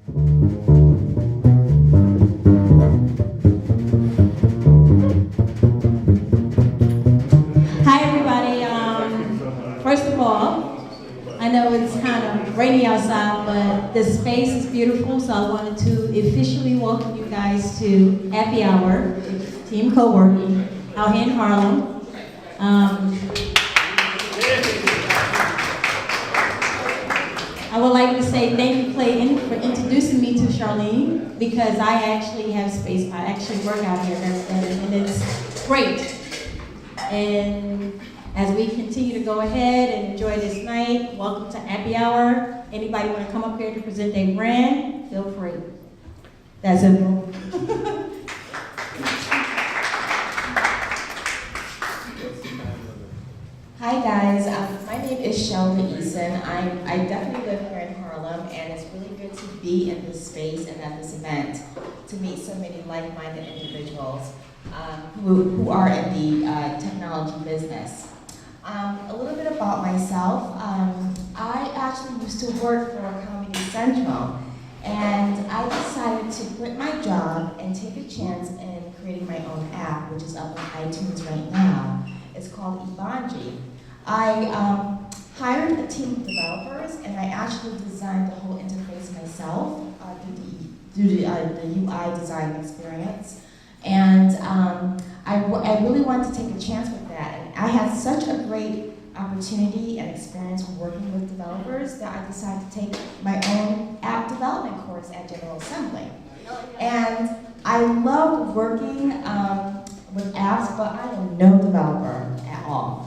Hi everybody. First of all, I know it's kind of rainy outside, but the space is beautiful, so I wanted to officially welcome you guys to APPY Hour, Team Co-working, out here in Harlem. I would like to say thank you, Clayton, for introducing me to Charlene, because I actually have space. I actually work out here, and it's great. And as we continue to go ahead and enjoy this night, welcome to APPY Hour. Anybody want to come up here to present their brand, feel free. That's it. Hi guys, my name is Shelby Eason. I definitely live here in Harlem, and it's really good to be in this space and at this event to meet so many like-minded individuals who are in the technology business. A little bit about myself. I actually used to work for Comedy Central, and I decided to quit my job and take a chance in creating my own app, which is up on iTunes right now. It's called APPY. I hired a team of developers, and I actually designed the whole interface myself through the UI design experience. And I really wanted to take a chance with that. And I had such a great opportunity and experience working with developers that I decided to take my own app development course at General Assembly. And I loved working with apps, but I am no developer at all.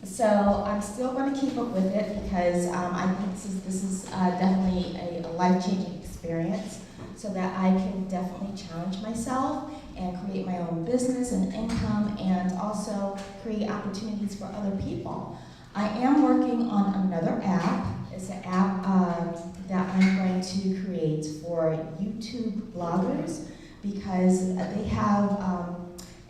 So I'm still going to keep up with it because I think this is definitely a life-changing experience, so that I can definitely challenge myself and create my own business and income, and also create opportunities for other people. I am working on another app. It's an app that I'm going to create for YouTube bloggers, because they have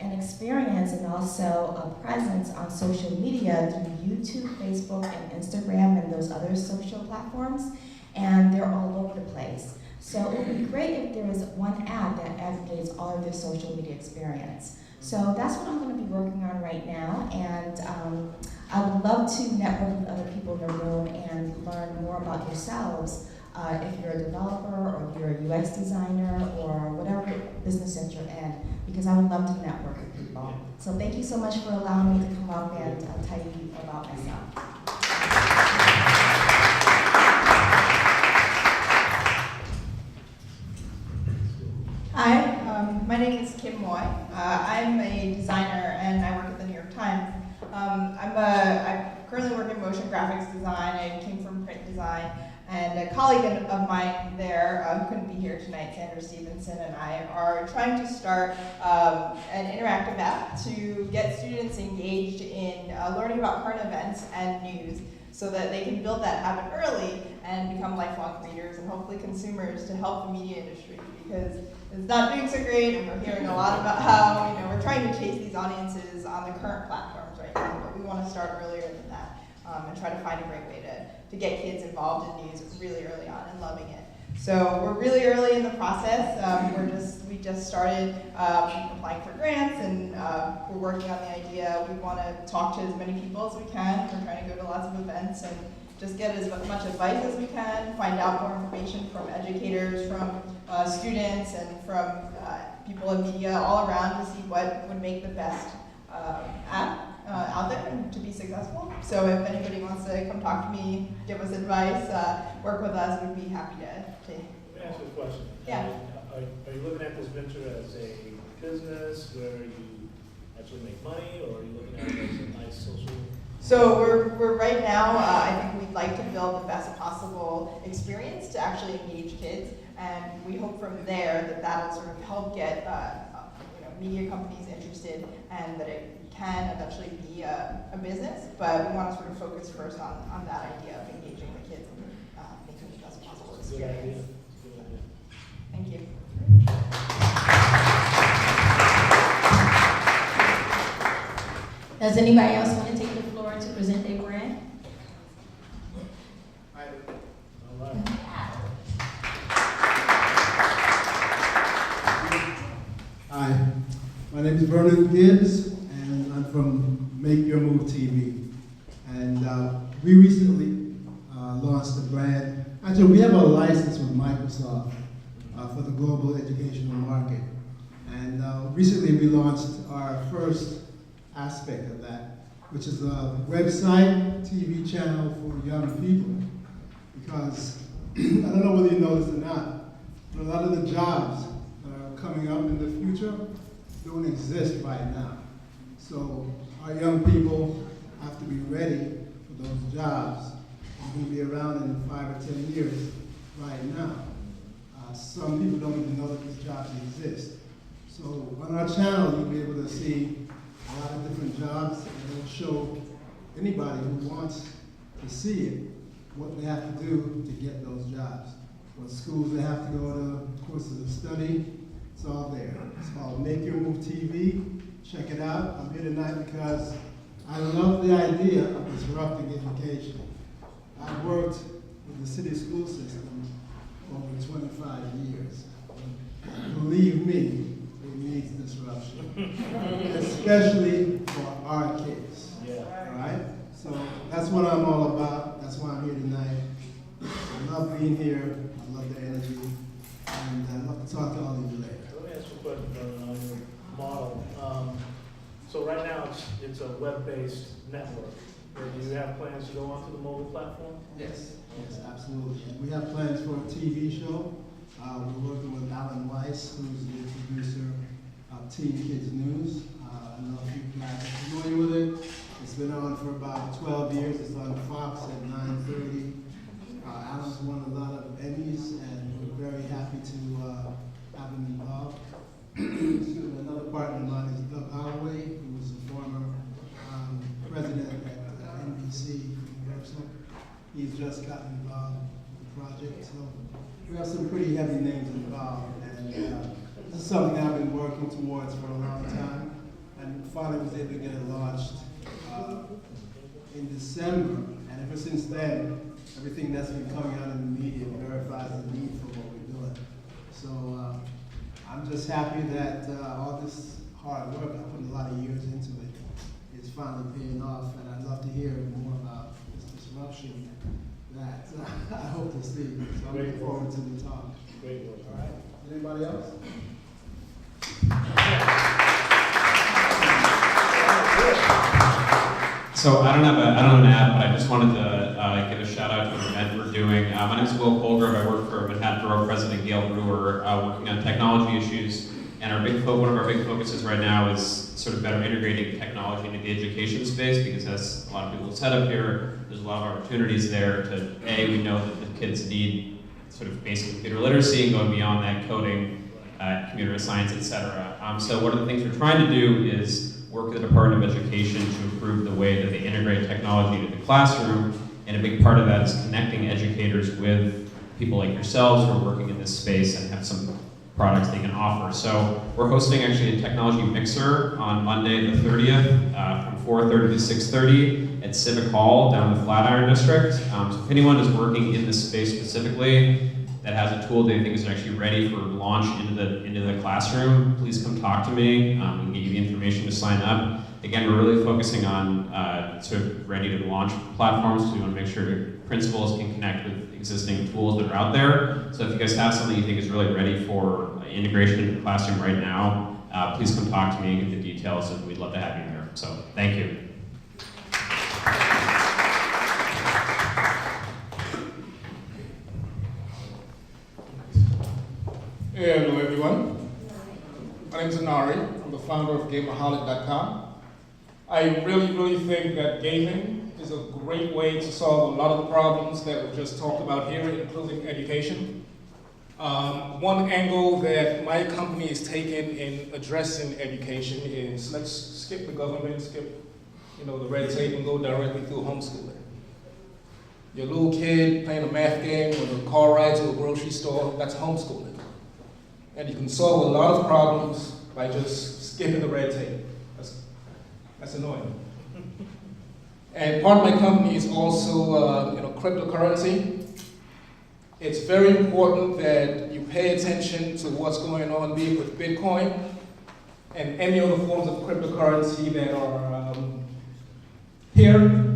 an experience and also a presence on social media through YouTube, Facebook, and Instagram, and those other social platforms, and they're all over the place. So it would be great if there was one app that aggregates all of their social media experience. So that's what I'm going to be working on right now, and I would love to network with other people in the room and learn more about yourselves. If you're a developer, or if you're a UX designer, or whatever business that you're in, because I would love to network with people. So thank you so much for allowing me to come up and tell you about myself. Hi, my name is Kim Moy. I'm a designer and I work at the New York Times. I currently work in motion graphics design. I came from print design, and a colleague of mine there who couldn't be here tonight, Sandra Stevenson, and I are trying to start an interactive app to get students engaged in learning about current events and news, so that they can build that habit early and become lifelong readers and hopefully consumers to help the media industry, because it's not doing so great, and we're hearing a lot about how we're trying to chase these audiences on the current platforms right now, but we want to start earlier than that and try to find a great way to get kids involved in news really early on and loving it. So we're really early in the process. We just started applying for grants, and we're working on the idea. We want to talk to as many people as we can. We're trying to go to lots of events and just get as much advice as we can, find out more information from educators, from students, and from people in media all around to see what would make the best app out there and to be successful. So if anybody wants to come talk to me, give us advice, work with us, we'd be happy to. Let me ask you a question. Yeah. Are you looking at this venture as a business where you actually make money, or are you looking at it as a nice social? So we're right now, I think we'd like to build the best possible experience to actually engage kids, and we hope from there that that'll sort of help get media companies interested, and that it can eventually be a business. But we want to sort of focus first on that idea of engaging the kids and making the best possible experience. Good idea. Thank you. Does anybody else want to take the floor to present their brand? All right. is Vernon Gibbs, and I'm from Make Your Move TV. And we recently launched a brand. Actually, we have a license with Microsoft for the global educational market. And recently we launched our first aspect of that, which is a website, TV channel for young people. Because, I don't know whether you know this or not, but a lot of the jobs that are coming up in the future don't exist right now. So our young people have to be ready for those jobs. They're going to be around in 5 or 10 years right now. Some people don't even know that these jobs exist. So on our channel, you'll be able to see a lot of different jobs, and it'll show anybody who wants to see it what they have to do to get those jobs. What schools they have to go to, courses of study, it's all there. It's called Make Your Move TV. Check it out. I'm here tonight because I love the idea of disrupting education. I've worked with the city school system for over 25 years. Believe me, it needs disruption, especially for our kids. Yeah. All right? So that's what I'm all about. That's why I'm here tonight. I love being here. I love the energy. And I'd love to talk to all of you later. Let me ask you a question on your model. So right now it's a web-based network. Do you have plans to go onto the mobile platform? Yes, absolutely. We have plans for a TV show. We're working with Alan Weiss, who's the producer of Teen Kids News. I don't know if you guys are familiar with it. It's been on for about 12 years. It's on Fox at 9:30. Alan's won a lot of Emmys, and we're very happy to have him involved. Another partner of mine is Doug Holloway, who was a former president at NBC Universal. He's just gotten involved with the project, so we have some pretty heavy names involved, and this is something I've been working towards for a long time, and finally was able to get it launched in December, and ever since then, everything that's been coming out in the media verifies the need for what we're doing. So I'm just happy that all this hard work, I put a lot of years into it, is finally paying off, and I'd love to hear more about this disruption that I hope to see. So I'm looking forward to the talk. Great work. All right. Anybody else? So I don't have an app, but I just wanted to give a shout out to an event we're doing. My name is Will Colgrove. I work for Manhattan Borough President Gail Brewer, working on technology issues. And one of our big focuses right now is sort of better integrating technology into the education space, because as a lot of people have said up here, there's a lot of opportunities there to, we know that the kids need sort of basic computer literacy and going beyond that, coding, computer science, etc. So one of the things we're trying to do is work with the Department of Education to improve the way that they integrate technology into the classroom, and a big part of that is connecting educators with people like yourselves who are working in this space and have some products they can offer. So we're hosting actually a technology mixer on Monday the 30th from 4:30 to 6:30 at Civic Hall down in the Flatiron District. So if anyone is working in this space specifically that has a tool they think is actually ready for launch into the classroom, please come talk to me. We can get you the information to sign up. Again, we're really focusing on sort of ready to launch platforms, so we want to make sure principals can connect with existing tools that are out there. So if you guys have something you think is really ready for integration into the classroom right now, please come talk to me and get the details, and we'd love to have you there. So thank you. Hello everyone, my name is Anari. I'm the founder of Gamerholic.com. I really think that gaming is a great way to solve a lot of the problems that we just talked about here, including education. One angle that my company is taking in addressing education is, let's skip the government, skip the red tape and go directly through homeschooling. Your little kid playing a math game or a car ride to a grocery store, that's homeschooling. And you can solve a lot of problems by just skipping the red tape. That's annoying. And part of my company is also cryptocurrency. It's very important that you pay attention to what's going on, be it with Bitcoin, and any other forms of cryptocurrency that are here.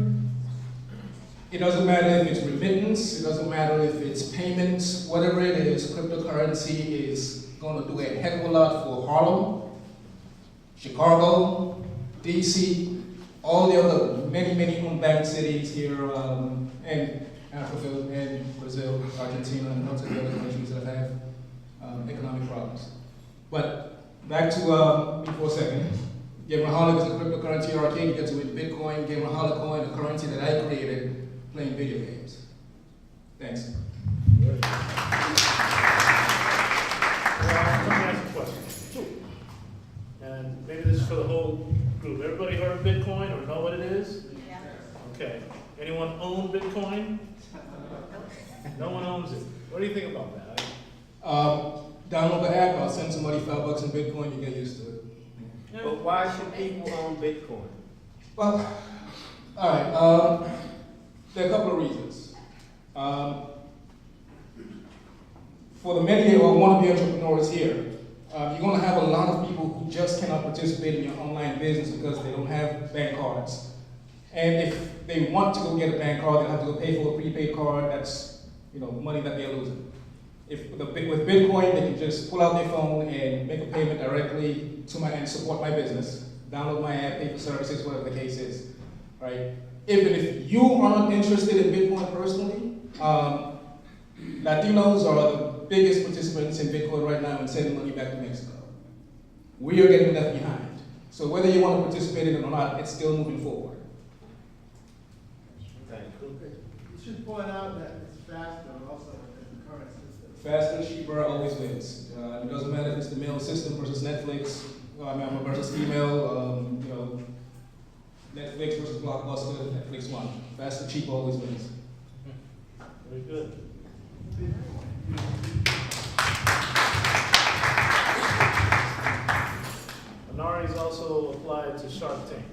It doesn't matter if it's remittance, it doesn't matter if it's payments, whatever it is, cryptocurrency is going to do a heck of a lot for Harlem, Chicago, DC, all the other many unbanked cities here, and Africa and Brazil, Argentina, and lots of the other countries that have economic problems. But back to me for a second. Gamerholic is a cryptocurrency arcade. You get to win Bitcoin, Gamerholic coin, a currency that I created playing video games. Thanks. Well, let me ask a question. And maybe this is for the whole group. Everybody heard of Bitcoin or know what it is? Yeah. Okay. Anyone own Bitcoin? No one owns it. What do you think about that? Download the app, I'll send somebody $5 in Bitcoin, you get used to it. Yeah. But why should people own Bitcoin? Well, all right, there are a couple of reasons. For the many or wannabe entrepreneurs here, you're going to have a lot of people who just cannot participate in your online business because they don't have bank cards. And if they want to go get a bank card, they have to go pay for a prepaid card. That's money that they're losing. With Bitcoin, they can just pull out their phone and make a payment directly to and support my business. Download my app, pay for services, whatever the case is, right? Even if you are not interested in Bitcoin personally, Latinos are the biggest participants in Bitcoin right now and sending money back to Mexico. We are getting left behind. So whether you want to participate in it or not, it's still moving forward. Thank you. You should point out that it's faster also than the current system. Faster, cheaper, always wins. It doesn't matter if it's the mail system versus Netflix, versus email, Netflix versus Blockbuster, Netflix won. Faster, cheaper, always wins. Very good. Anari's also applied to Shark Tank.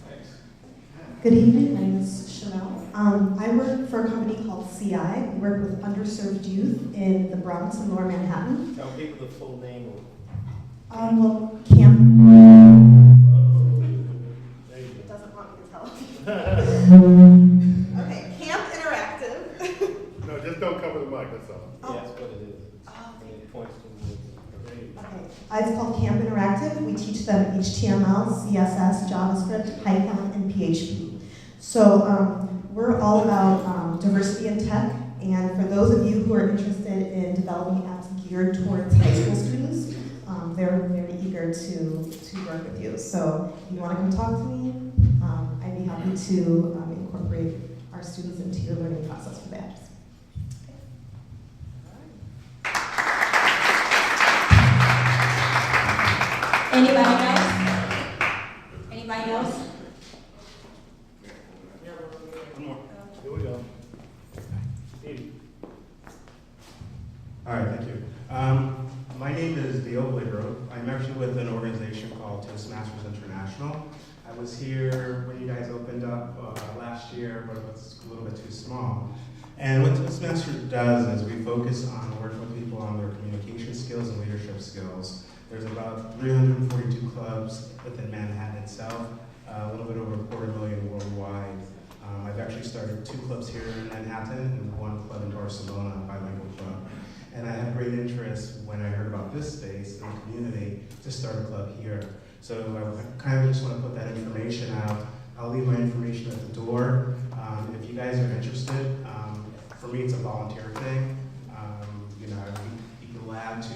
Thanks. Good evening, my name is Chanel. I work for a company called CI. We work with underserved youth in the Bronx and Lower Manhattan. Tell people the full name of Well, Camp. There you It go. doesn't want me to tell. Okay, Camp Interactive. No, just don't cover the mic, that's all. Oh. Yes, what it is. Oh. And it points to There you go. It's called Camp Interactive. We teach them HTML, CSS, JavaScript, Python, and PHP. So we're all about diversity in tech, and for those of you who are interested in developing apps geared towards high school students, they're very eager to work with you. So if you want to come talk to me, I'd be happy to incorporate our students into your learning process for the apps. Anybody else? Anybody else? Here we go. Steve. All right, thank you. My name is Dale Bligro. I'm actually with an organization called Toastmasters International. I was here when you guys opened up last year, but it was a little bit too small. And what Toastmasters does is we focus on working with people on their communication skills and leadership skills. There's about 342 clubs within Manhattan itself, a little bit over 250,000 worldwide. I've actually started 2 clubs here in Manhattan and 1 club in Barcelona, a bilingual club. And I had great interest when I heard about this space in the community to start a club here. So I kind of just want to put that information out. I'll leave my information at the door. If you guys are interested, for me it's a volunteer thing. I'd be glad to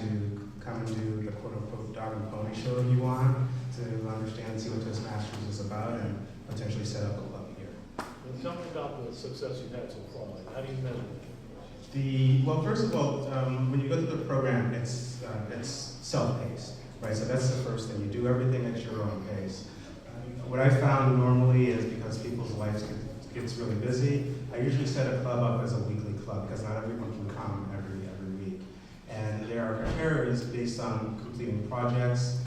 come and do the quote-unquote dog and pony show if you want, to understand and see what Toastmasters is about and potentially set up a club here. Well, tell me about the success you've had so far. Like, how do you measure it? Well, first of all, when you go through the program, it's self-paced, right? So that's the first thing. You do everything at your own pace. What I found normally is because people's lives gets really busy, I usually set a club up as a weekly club because not everyone can come every week. And there are criteria based on completing projects.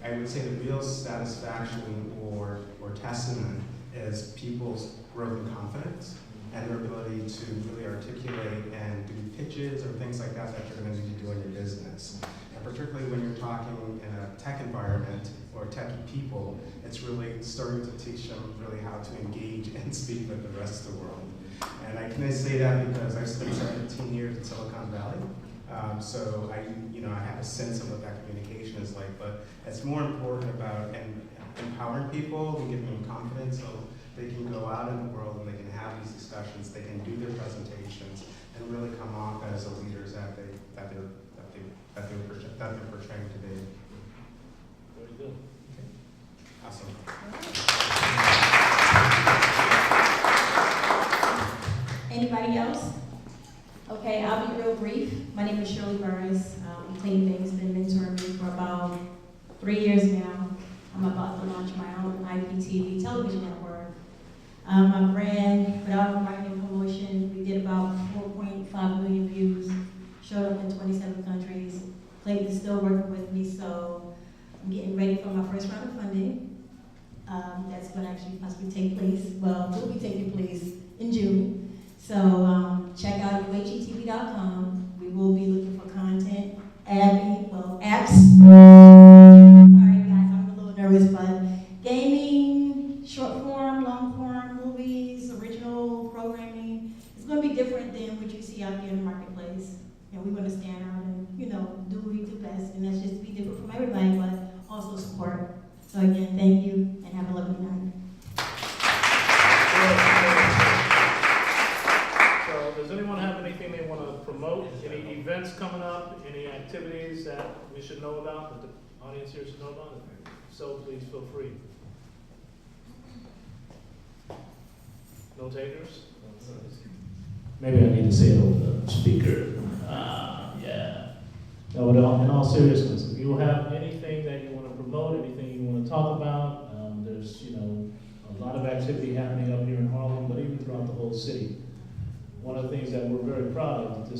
I would say the real satisfaction or testament is people's growth and confidence and their ability to really articulate and do pitches or things like that that you're going to need to do in your business. And particularly when you're talking in a tech environment or techie people, it's really starting to teach them really how to engage and speak with the rest of the world. And I can say that because I spent 17 years in Silicon Valley. So I have a sense of what that communication is like, but it's more important about empowering people and giving them confidence so they can go out in the world and they can have these discussions, they can do their presentations, and really come off as the leaders that they're portraying to be. Very good. Awesome. Anybody else? Okay, I'll be real brief. My name is Shirley Burris. Clean Things been mentoring me for about 3 years now. I'm about to launch my own IPTV television network. My brand, without marketing and promotion, we did about 4.5 million views, showed up in 27 countries. Clayton is still working with me, so I'm getting ready for my first round of funding. That's going to actually possibly take place, will be taking place in June. So check out UHETV.com. We will be looking for content, apps. Sorry guys, I'm a little nervous, but gaming, short form, long form, movies, original programming. It's going to be different than what you see out there in the marketplace. And we want to stand out and, do what we do best. And that's just be different from everybody, but also support. So again, thank you and have a lovely night. So does anyone have anything they want to promote? Any events coming up? Any activities that we should know about, that the audience here should know about? So please feel free. No takers? Maybe I need to say it over the speaker. Yeah. No, but in all seriousness, If you have anything that you want to promote, anything you want to talk about, there's a lot of activity happening up here in Harlem, but even throughout the whole city. One of the things that we're very proud of, the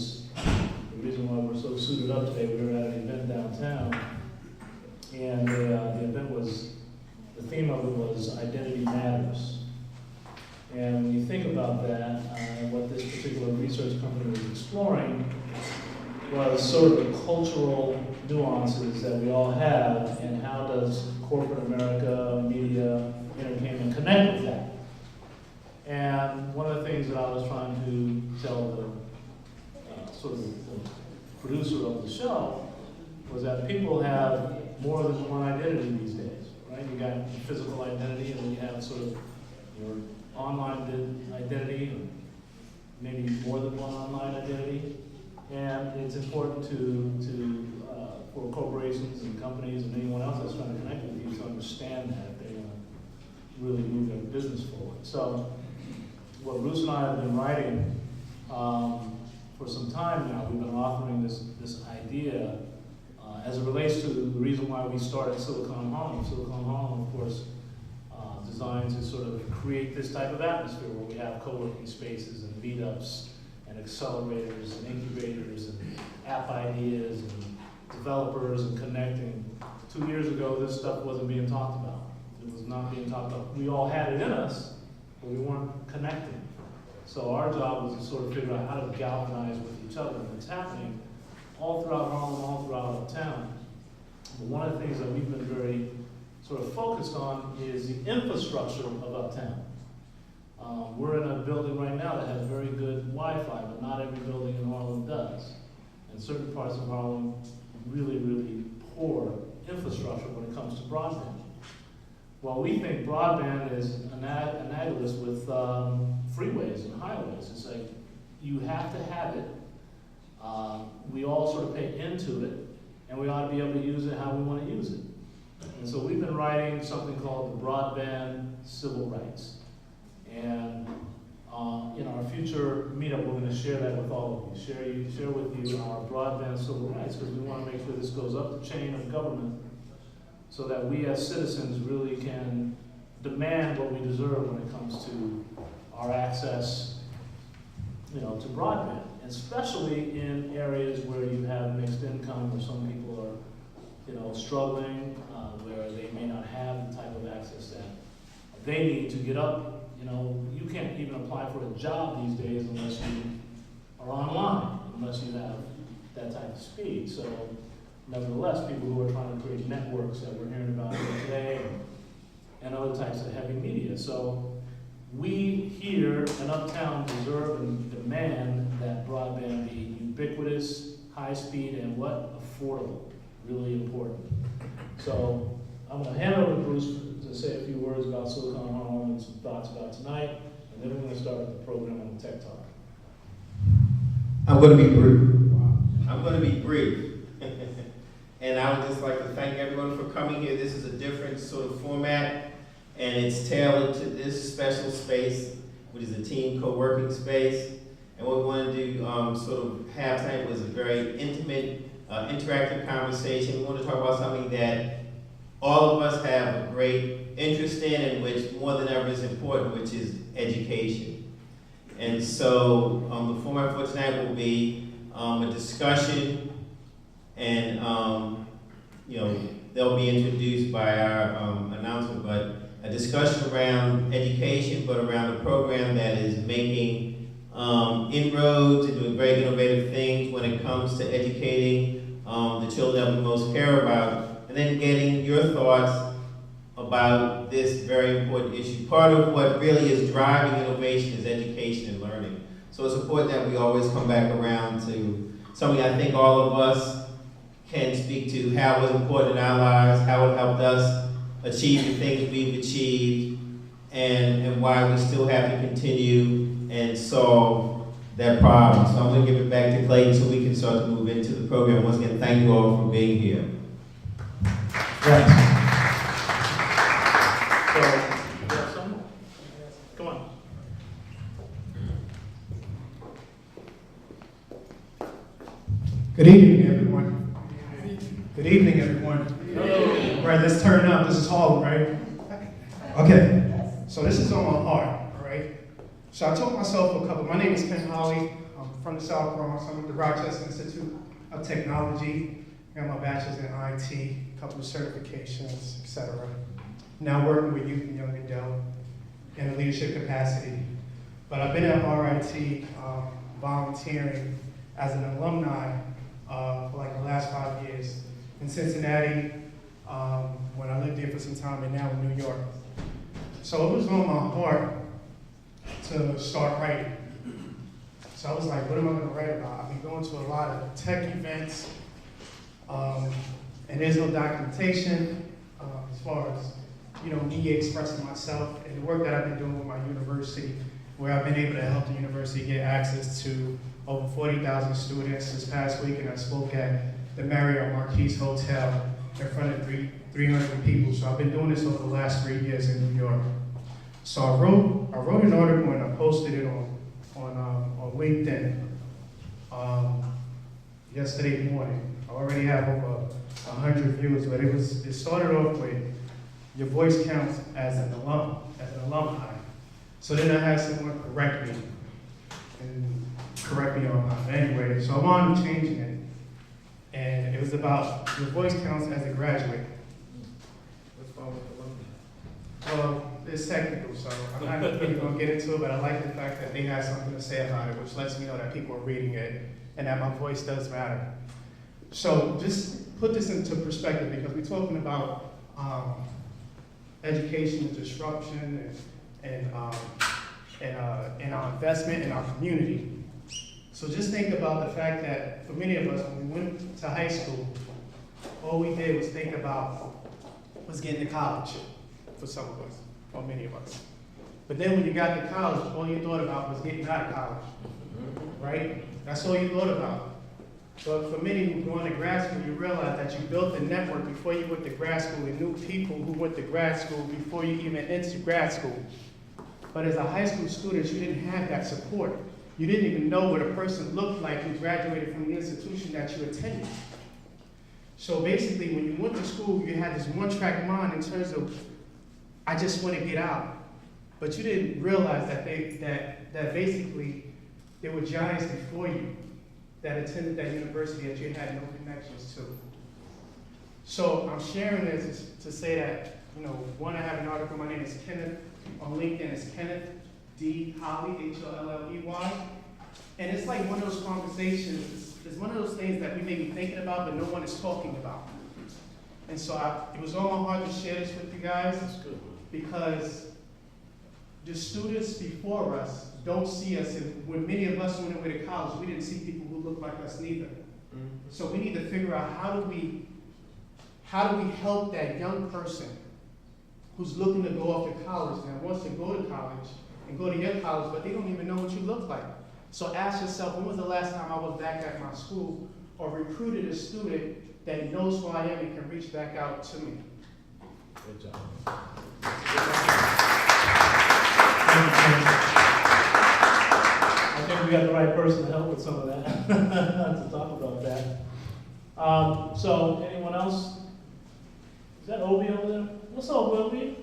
reason why we're so suited up today, we were at an event downtown, and the event the theme of it was Identity Matters. And when you think about that, what this particular research company was exploring was sort of the cultural nuances that we all have, and how does corporate America, media, entertainment connect with that. And one of the things that I was trying to tell the producer of the show was that people have more than one identity these days, right? You got your physical identity, and then you have sort of your online identity, or maybe more than one online identity. And it's important for corporations and companies and anyone else that's trying to connect with you to understand that if they want to really move their business forward. So what Bruce and I have been writing for some time now, we've been authoring this idea as it relates to the reason why we started Silicon Harlem. Silicon Harlem, of course, designed to sort of create this type of atmosphere where we have co-working spaces and meetups and accelerators and incubators and app ideas and developers and connecting. 2 years ago, this stuff wasn't being talked about. It was not being talked about. We all had it in us, but we weren't connecting. So our job was to sort of figure out how to galvanize with each other. And it's happening all throughout Harlem, all throughout uptown. But one of the things that we've been very sort of focused on is the infrastructure of uptown. We're in a building right now that has very good Wi-Fi, but not every building in Harlem does. And certain parts of Harlem, really, really poor infrastructure when it comes to broadband. Well, we think broadband is analogous with freeways and highways. It's like you have to have it. We all sort of pay into it, and we ought to be able to use it how we want to use it. And so we've been writing something called the Broadband Civil Rights. And in our future meetup, we're going to share that with all of you. Share with you our broadband civil rights, because we want to make sure this goes up the chain of government so that we as citizens really can demand what we deserve when it comes to our access, to broadband, especially in areas where you have mixed income, where some people are, struggling, where they may not have the type of access that they need to get up. You can't even apply for a job these days unless you are online, unless you have that type of speed. So nevertheless, people who are trying to create networks that we're hearing about here today, and other types of heavy media. So we here in Uptown deserve and demand that broadband be ubiquitous, high speed, and what? Affordable. Really important. So I'm going to hand over to Bruce to say a few words about Silicon Harlem and some thoughts about tonight, and then we're going to start the program on Tech Talk. I'm going to be brief. I'm going to be brief. And I would just like to thank everyone for coming here. This is a different sort of format, and it's tailored to this special space, which is a team co-working space. And what we want to do sort of have tonight was a very intimate, interactive conversation. We want to talk about something that all of us have a great interest in, and which more than ever is important, which is education. And so the format for tonight will be a discussion, and they'll be introduced by our announcement, but a discussion around education, but around a program that is making inroads and doing very innovative things when it comes to educating the children that we most care about, and then getting your thoughts about this very important issue. Part of what really is driving innovation is education and learning. So it's important that we always come back around to something I think all of us can speak to, how it was important in our lives, how it helped us achieve the things we've achieved, and why we still have to continue and solve that problem. So I'm going to give it back to Clayton so we can start to move into the program. Once again, thank you all for being here. Yes. So, you have some? Come on. Good evening, everyone. Good evening, everyone. Hello. Right, let's turn up. This is Harlem, right? Okay. So this is on my heart, all right? So I told myself my name is Ken Holly. I'm from the South Bronx. I'm at the Rochester Institute of Technology. I got my bachelor's in IT, a couple of certifications, etc. Now working with youth and young adult in a leadership capacity. But I've been at RIT volunteering as an alumni for like the last 5 years. In Cincinnati, when I lived there for some time, and now in New York. So it was on my heart to start writing. So I was like, what am I going to write about? I've been going to a lot of tech events, and there's no documentation as far as me expressing myself and the work that I've been doing with my university, where I've been able to help the university get access to over 40,000 students. This past week, and I spoke at the Marriott Marquise Hotel in front of 300 people. So I've been doing this over the last 3 years in New York. So I wrote an article and I posted it on LinkedIn yesterday morning. I already have over 100 views, but it started off with your voice counts as an alumni. So then I had someone correct me on that. Anyway, so I'm on changing it. And it was about your voice counts as a graduate. What's wrong with alumni? Well, it's technical, so I'm not really going to get into it, but I like the fact that they have something to say about it, which lets me know that people are reading it and that my voice does matter. So just put this into perspective, because we're talking about education and disruption and our investment in our community. So just think about the fact that for many of us, when we went to high school, all we did was think about was getting to college, for some of us, or many of us. But then when you got to college, all you thought about was getting out of college, right? That's all you thought about. But for many who go into grad school, you realize that you built a network before you went to grad school and knew people who went to grad school before you even entered grad school. But as a high school student, you didn't have that support. You didn't even know what a person looked like who graduated from the institution that you attended. So basically, when you went to school, you had this one-track mind in terms of, I just want to get out. But you didn't realize that that basically there were giants before you that attended that university that you had no connections to. So I'm sharing this to say that, one, I have an article. My name is Kenneth. On LinkedIn, it's Kenneth D. Holley, Holley. And it's like one of those conversations it's one of those things that we may be thinking about, but no one is talking about. And so it was on my heart to share this with you guys. That's good. Because the students before us don't see us, and when many of us went away to college, we didn't see people who looked like us neither. Mm-hmm. So we need to figure out how do we help that young person who's looking to go off to college and wants to go to college and go to your college, but they don't even know what you look like. So ask yourself, when was the last time I was back at my school or recruited a student that knows who I am and can reach back out to me? Good job. I think we got the right person to help with some of that, to talk about that. So, anyone else? Is that Obi over there? What's up, Obi?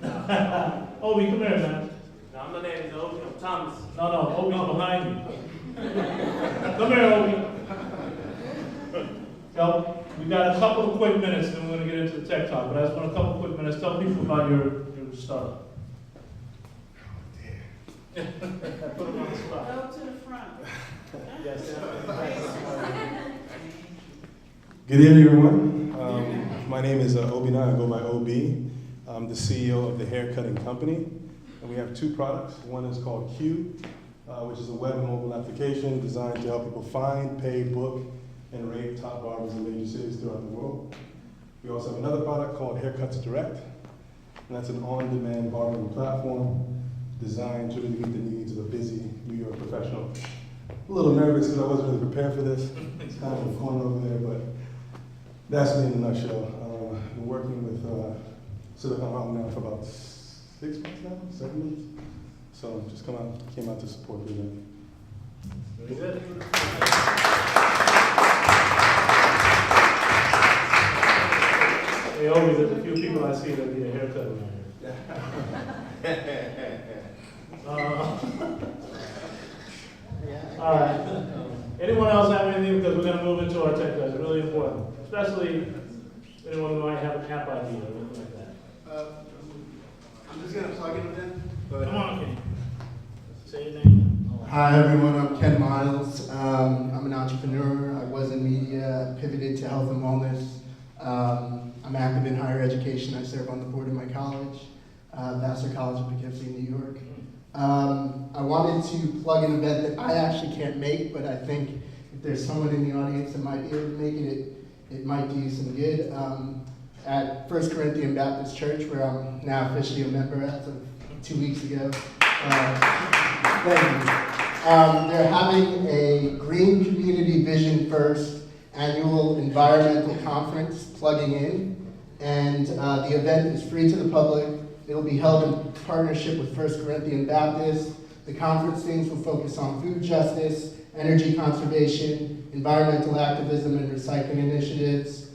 Obi, come here, man. No, my name is Obi. I'm Thomas. No, Obi's behind you. Come here, Obi. So, we got a couple of quick minutes, then we're going to get into the tech talk. But I just want a couple of quick minutes. Tell people about your startup. Put them on the spot. Go to the front. Yes. Good evening, everyone. My name is Obi Nai. I go by OB. I'm the CEO of the Haircutting Company. And we have two products. One is called Q, which is a web and mobile application designed to help people find, pay, book, and rate top barbers in major cities throughout the world. We also have another product called Haircuts Direct, and that's an on-demand barbering platform designed to really meet the needs of a busy New York professional. A little nervous because I wasn't really prepared for this. It's kind of a corner over there, but that's me in a nutshell. I've been working with Silicon Valley now for about 6 months now, 7 months. So just came out to support the event. Very good. Hey, Obi, there's a few people I see that need a haircut around here. All right. Anyone else have anything? Because we're going to move into our tech class. It's really important, especially anyone who might have an app idea or anything like that. I'm just going to plug in a bit. Come on, Ken. Say your name. Hi, everyone. I'm Ken Miles. I'm an entrepreneur. I was in media, pivoted to health and wellness. I'm active in higher education. I serve on the board of my college, Vassar College of Poughkeepsie, New York. I wanted to plug an event that I actually can't make, but I think if there's someone in the audience that might be able to make it, it might do you some good. At 1 Corinthian Baptist Church, where I'm now officially a member as of 2 weeks ago. Thank you. They're having a Green Community Vision First annual environmental conference, Plugging In, and the event is free to the public. It will be held in partnership with 1 Corinthian Baptist. The conference themes will focus on food justice, energy conservation, environmental activism and recycling initiatives.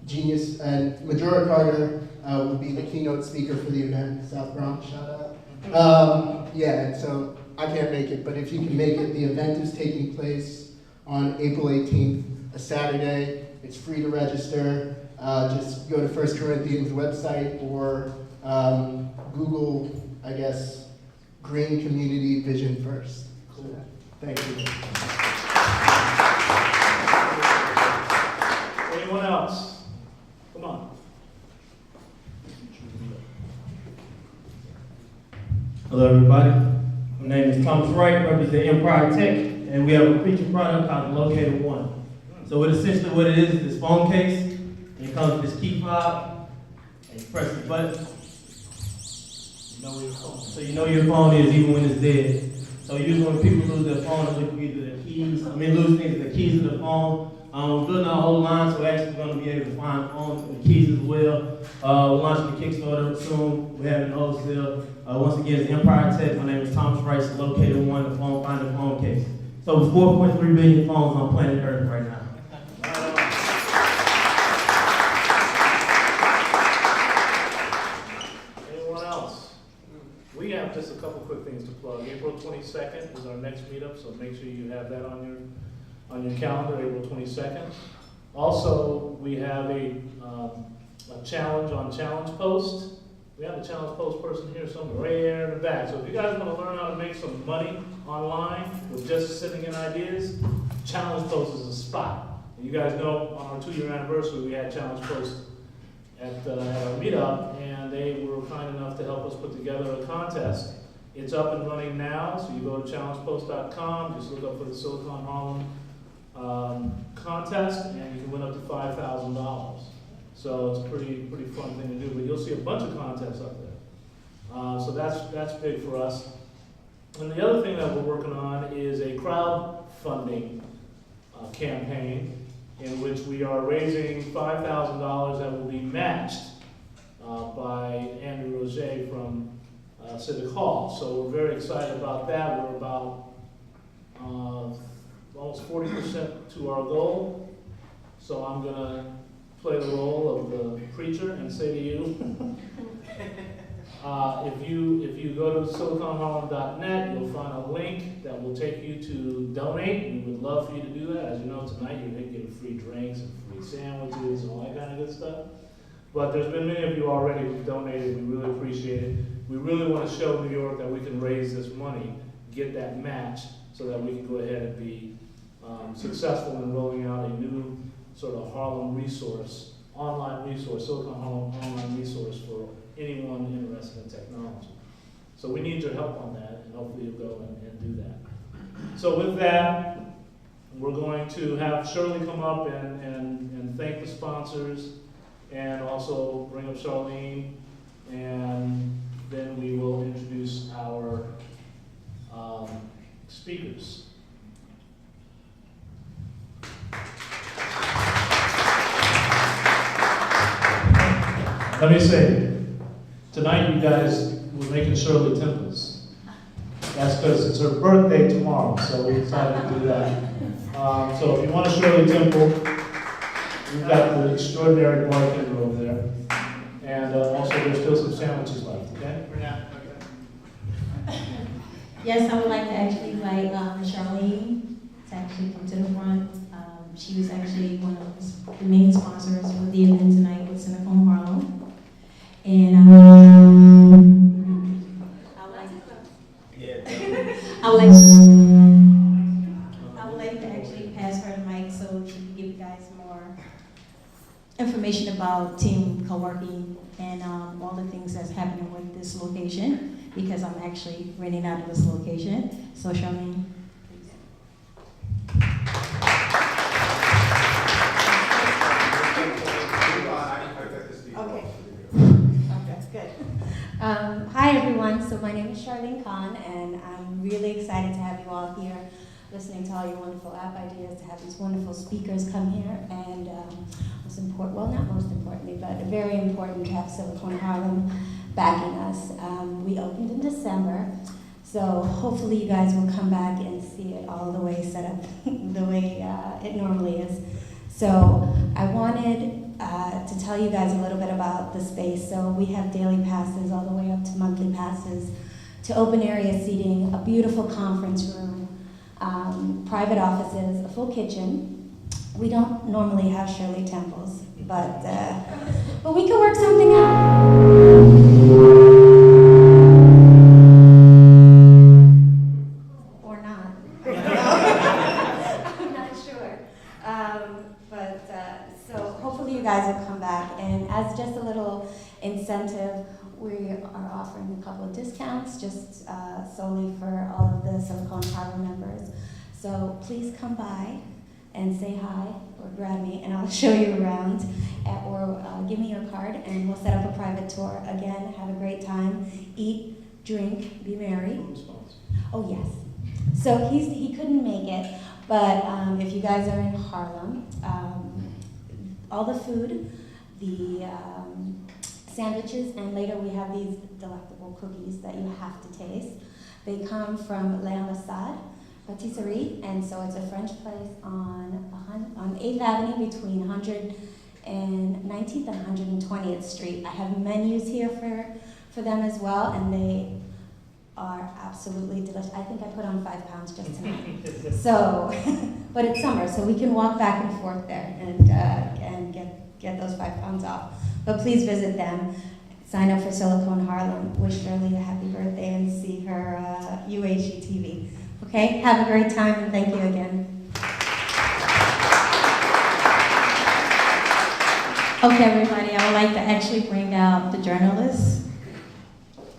Genius and Majora Carter will be the keynote speaker for the event. South Bronx, shout out. And so I can't make it, but if you can make it, the event is taking place on April 18th, a Saturday. It's free to register. Just go to 1 Corinthians website or Google, I guess, Green Community Vision First. Cool. Thank you. Anyone else? Come on. Hello, everybody. My name is Thomas Wright, represent Empire Tech, and we have a feature product called Locator One. So essentially what it is this phone case, and it comes with this key fob, and you press the button. You know where your phone is. So you know your phone is even when it's dead. So usually when people lose their phone, they look for either the keys, lose things, the keys of the phone. We're building our whole line, so we're actually going to be able to find phones and the keys as well. We're launching the Kickstarter soon. We're having wholesale. Once again, it's Empire Tech. My name is Thomas Rice, Locator One, the phone finder phone case. So there's 4.3 billion phones on planet Earth right now. Anyone else? We have just a couple quick things to plug. April 22nd is our next meetup, so make sure you have that on your calendar, April 22nd. Also, we have a challenge on Challenge Post. We have a Challenge Post person here somewhere, right here in the back. So if you guys want to learn how to make some money online with just sending in ideas, Challenge Post is a spot. And you guys know on our 2-year anniversary, we had Challenge Post at our meetup, and they were kind enough to help us put together a contest. It's up and running now, so you go to challengepost.com, just look up for the Silicon Harlem contest, and you can win up to $5,000. So it's a pretty fun thing to do, but you'll see a bunch of contests up there. So that's big for us. And the other thing that we're working on is a crowdfunding campaign in which we are raising $5,000 that will be matched by Andrew Roger from Civic Hall. So we're very excited about that. We're about almost 40% to our goal. So I'm going to play the role of the preacher and say to you, if you go to siliconharlem.net, you'll find a link that will take you to donate. We would love for you to do that. As you know, tonight you're going to get free drinks and free sandwiches and all that kind of good stuff. But there's been many of you already who've donated. We really appreciate it. We really want to show New York that we can raise this money, get that match, so that we can go ahead and be successful in rolling out a new sort of Harlem resource, online resource, Silicon Harlem online resource for anyone interested in technology. So we need your help on that, and hopefully you'll go and do that. So with that, we're going to have Shirley come up and thank the sponsors, and also bring up Charlene, and then we will introduce our speakers. Let me say, tonight you guys were making Shirley Temples. That's because it's her birthday tomorrow, so we decided to do that. So if you want a Shirley Temple, we've got the extraordinary bartender over there. And also there's still some sandwiches left, okay? Yes, I would like to actually invite Charlene to actually come to the front. She was actually one of the main sponsors for the event tonight with Silicon Harlem. And I would like to actually pass her the mic so she can give you guys more information about team co-working and all the things that's happening with this location, because I'm actually renting out of this location. So Charlene, please. Okay. Okay, good. Hi everyone, so my name is Charlene Kahn, and I'm really excited to have you all here listening to all your wonderful app ideas, to have these wonderful speakers come here, and most important, well not most importantly, but very important to have Silicon Harlem backing us. We opened in December, so hopefully you guys will come back and see it all the way set up the way it normally is. So I wanted to tell you guys a little bit about the space. So we have daily passes all the way up to monthly passes, to open area seating, a beautiful conference room, private offices, a full kitchen. We don't normally have Shirley Temples, but we can work something out. Or not. I'm not sure. So hopefully you guys will come back, and as just a little incentive, we are offering a couple of discounts just solely for all of the Silicon Harlem members. So please come by and say hi or grab me, and I'll show you around, or give me your card and we'll set up a private tour. Again, have a great time, eat, drink, be merry. Oh yes. So he couldn't make it, but if you guys are in Harlem, all the food, the sandwiches, and later we have these delectable cookies that you have to taste. They come from L'Ambassade Patisserie, and so it's a French place on 8th Avenue between 119th and 120th Street. I have menus here for them as well, and they are absolutely delicious. I think I put on 5 pounds just tonight. So, but it's summer, so we can walk back and forth there and get those 5 pounds off. But please visit them. Sign up for Silicon Harlem. Wish Shirley a happy birthday and see her UHG TV. Okay? Have a great time, and thank you again. Okay, everybody, I would like to actually bring out the journalist,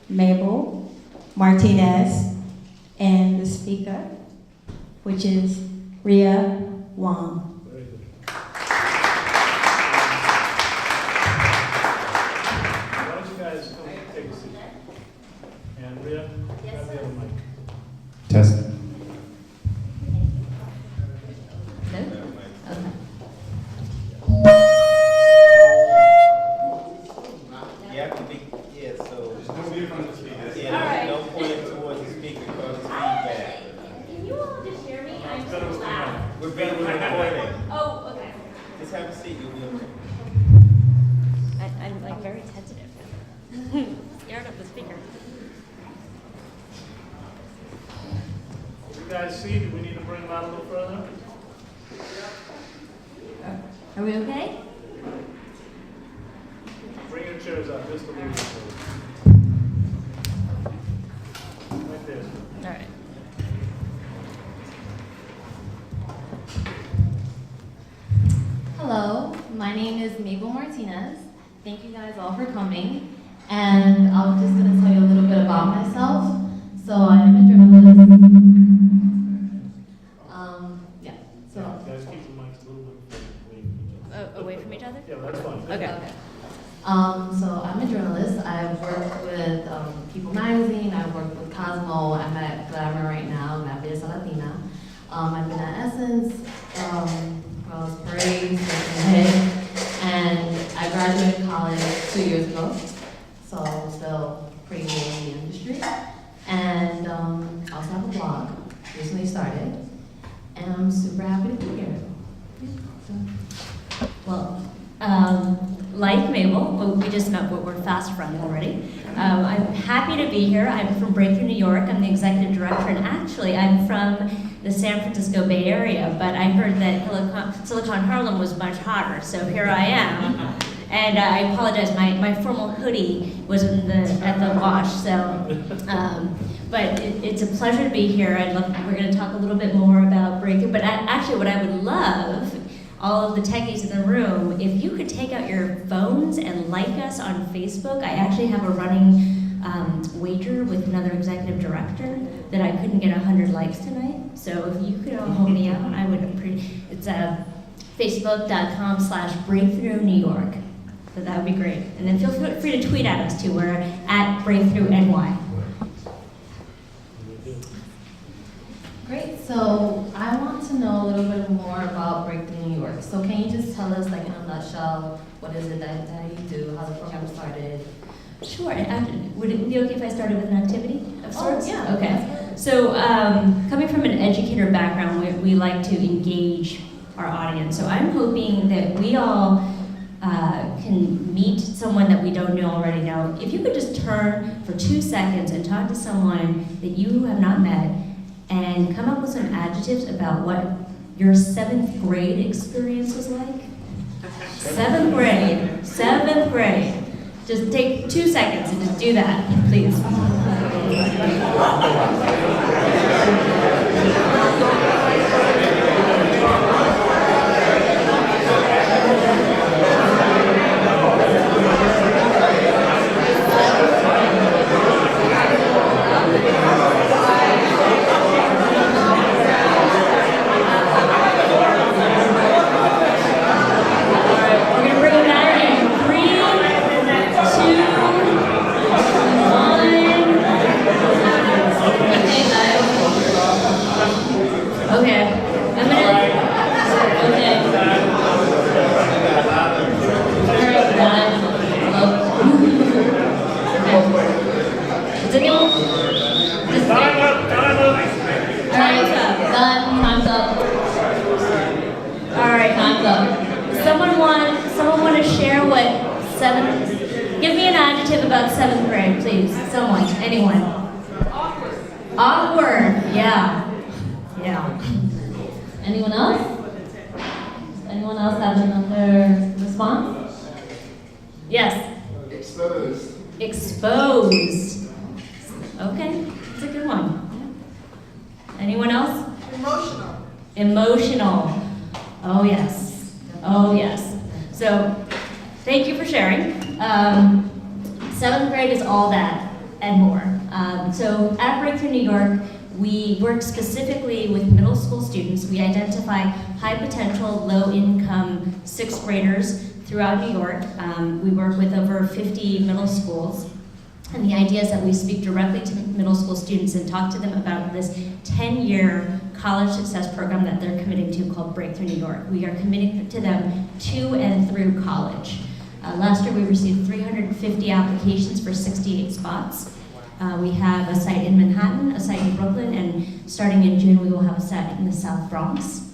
Mabel Martinez, and the speaker, which is Ria Wong. Very good. Why don't you guys come take a seat? And Ria, grab the other mic. Test. You have to be, yeah, so. Don't be in front of the speaker. Yeah, don't point it towards the speaker because it's feedback. Can you all just hear me? I'm so loud. We're being recorded. Oh, okay. Just have a seat, you'll be okay. I'm like very tentative. Scared of the speaker. You guys see, do we need to bring them out a little further? Are we okay? Bring your chairs out just a little bit further. Right there. All right. Hello, my name is Mabel Martinez. Thank you guys all for coming. And I'm just going to tell you a little bit about myself. So I am a journalist. Yeah. So Guys, keep the mics a little bit away from each other? Yeah, that's fine. Okay. So I'm a journalist. I've worked with People Magazine. I've worked with Cosmo. I'm at Glamour right now. I'm at Bella Latina. I've been at Essence, Rose Parade, and I graduated college 2 years ago. So I'm still pretty new in the industry. And I also have a blog, recently started. And I'm super happy to be here. Well, like Mabel, we just met, but we're fast friends already. I'm happy to be here. I'm from Breakthrough, New York. I'm the executive director, and actually, I'm from the San Francisco Bay Area, but I heard that Silicon Harlem was much hotter, so here I am. And I apologize, my formal hoodie was at the wash, so, but it's a pleasure to be here. We're gonna talk a little bit more about Breakthrough, but actually what I would love, all of the techies in the room, if you could take out your phones and like us on Facebook. I actually have a running wager with another executive director that I couldn't get 100 likes tonight. So if you could all help me out, I would appreciate. It's facebook.com/Breakthrough New York. So that would be great. And then feel free to tweet at us too. We're at Breakthrough NY. Great, so I want to know a little bit more about Breakthrough New York. So can you just tell us, like in a nutshell, what is it that you do, how the program started? Sure, would it be okay if I started with an activity of sorts? Yeah. Okay, so coming from an educator background, we like to engage our audience. So I'm hoping that we all can meet someone that we don't already know. If you could just turn for 2 seconds and talk to someone that you have not met, and come up with some adjectives about what your 7th grade experience was like. 7th grade. Just take 2 seconds and just do that, please. Someone want to share what 7th? Give me an adjective about 7th grade, please. Someone, anyone. Awkward. Yeah. Anyone else? Anyone else have another response? Yes. Exposed. Okay, that's a good one. Anyone else? Emotional. Oh yes. So Thank you for sharing. 7th grade is all that and more. So at Breakthrough New York, we work specifically with middle school students. We identify high potential, low income 6th graders throughout New York. We work with over 50 middle schools. And the idea is that we speak directly to middle school students and talk to them about this 10-year college success program that they're committing to called Breakthrough New York. We are committing to them to and through college. Last year we received 350 applications for 68 spots. We have a site in Manhattan, a site in Brooklyn, and starting in June we will have a site in the South Bronx.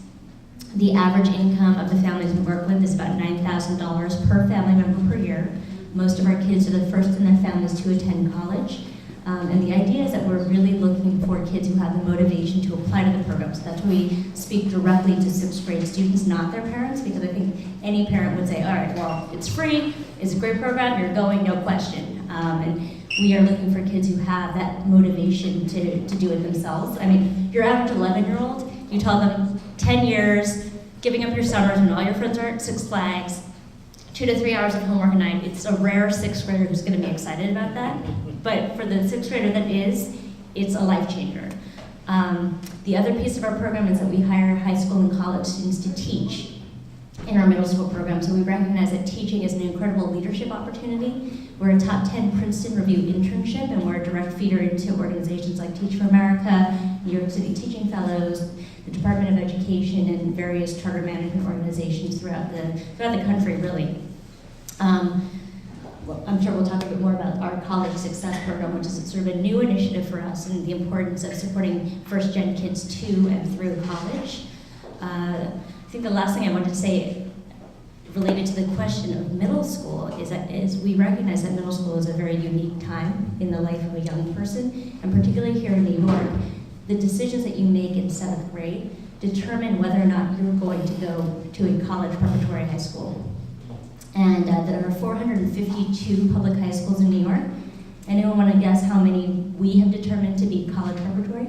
The average income of the families we work with is about $9,000 per family member per year. Most of our kids are the first in their families to attend college. And the idea is that we're really looking for kids who have the motivation to apply to the program. So that's why we speak directly to 6th grade students, not their parents, because I think any parent would say, all right, well, it's free, it's a great program, you're going, no question. And we are looking for kids who have that motivation to do it themselves. I mean, your average 11-year-old, you tell them 10 years, giving up your summers when all your friends are at Six Flags, 2 to 3 hours of homework a night. It's a rare 6th grader who's going to be excited about that. But for the 6th grader that is, it's a life changer. The other piece of our program is that we hire high school and college students to teach in our middle school program. So we recognize that teaching is an incredible leadership opportunity. We're a top 10 Princeton Review internship, and we're a direct feeder into organizations like Teach for America, New York City Teaching Fellows, the Department of Education, and various charter management organizations throughout the country, really. Well, I'm sure we'll talk a bit more about our College Success Program, which is sort of a new initiative for us and the importance of supporting first-gen kids to and through college. I think the last thing I wanted to say related to the question of middle school is we recognize that middle school is a very unique time in the life of a young person, and particularly here in New York, the decisions that you make in 7th grade determine whether or not you're going to go to a college preparatory high school. And there are 452 public high schools in New York. Anyone want to guess how many we have determined to be college preparatory?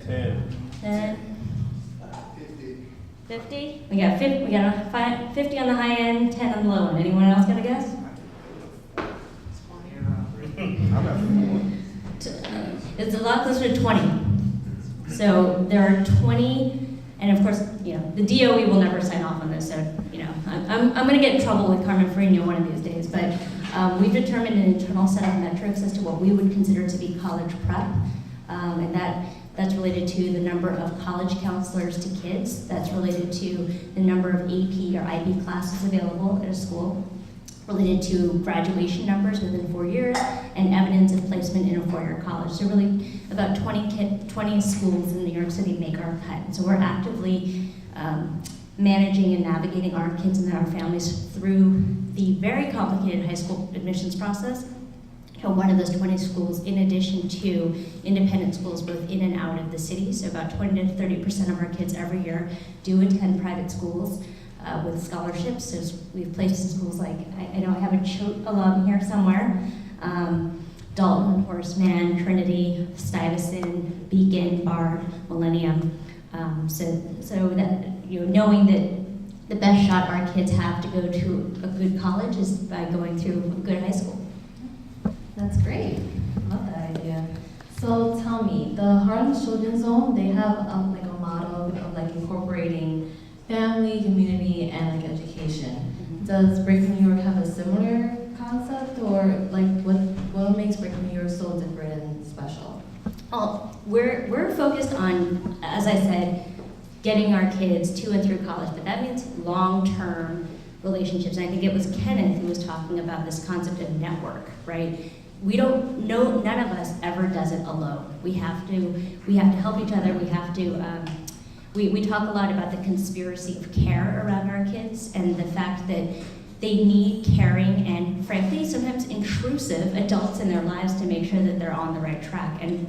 10. 50? We got 50 on the high end, 10 on the low end. Anyone else got a guess? It's a lot closer to 20. So there are 20, and of course, you know, the DOE will never sign off on this, so, you know, I'm going to get in trouble with Carmen Farino one of these days, but we've determined an internal set of metrics as to what we would consider to be college prep, and that's related to the number of college counselors to kids, that's related to the number of AP or IB classes available at a school, related to graduation numbers within 4 years, and evidence of placement in a four-year college. So really, about 20 schools in New York City make our cut. So we're actively managing and navigating our kids and our families through the very complicated high school admissions process. One of those 20 schools, in addition to independent schools both in and out of the city. So about 20 to 30% of our kids every year do attend private schools with scholarships. So we've placed in schools like, I know I have a Choate alum here somewhere, Dalton, Horace Mann, Trinity, Stuyvesant, Beacon, Bard, Millennium. So that, you know, knowing that the best shot our kids have to go to a good college is by going through a good high school. That's great. I love that idea. So tell me, the Harlem Children's Zone, they have like a model of like incorporating family, community, and like education. Does Breakthrough New York have a similar concept, or like what makes Breakthrough New York so different and special? Well, we're focused on, as I said, getting our kids to and through college, but that means long-term relationships. And I think it was Kenneth who was talking about this concept of network, right? We don't know, none of us ever does it alone. We have to help each other. We have to, we talk a lot about the conspiracy of care around our kids and the fact that they need caring and, frankly, sometimes intrusive adults in their lives to make sure that they're on the right track. And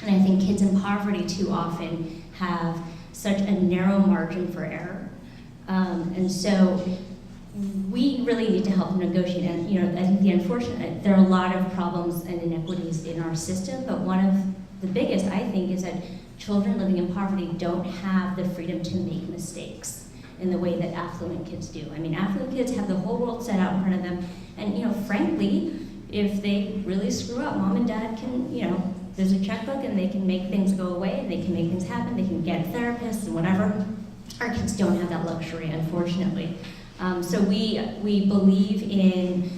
I think kids in poverty too often have such a narrow margin for error. And so we really need to help them negotiate. And you know, I think there are a lot of problems and inequities in our system, but one of the biggest, I think, is that children living in poverty don't have the freedom to make mistakes. in the way that affluent kids do. I mean, affluent kids have the whole world set out in front of them, and frankly, if they really screw up, mom and dad can, there's a checkbook and they can make things go away, and they can make things happen, they can get therapists and whatever. Our kids don't have that luxury, unfortunately. So we believe in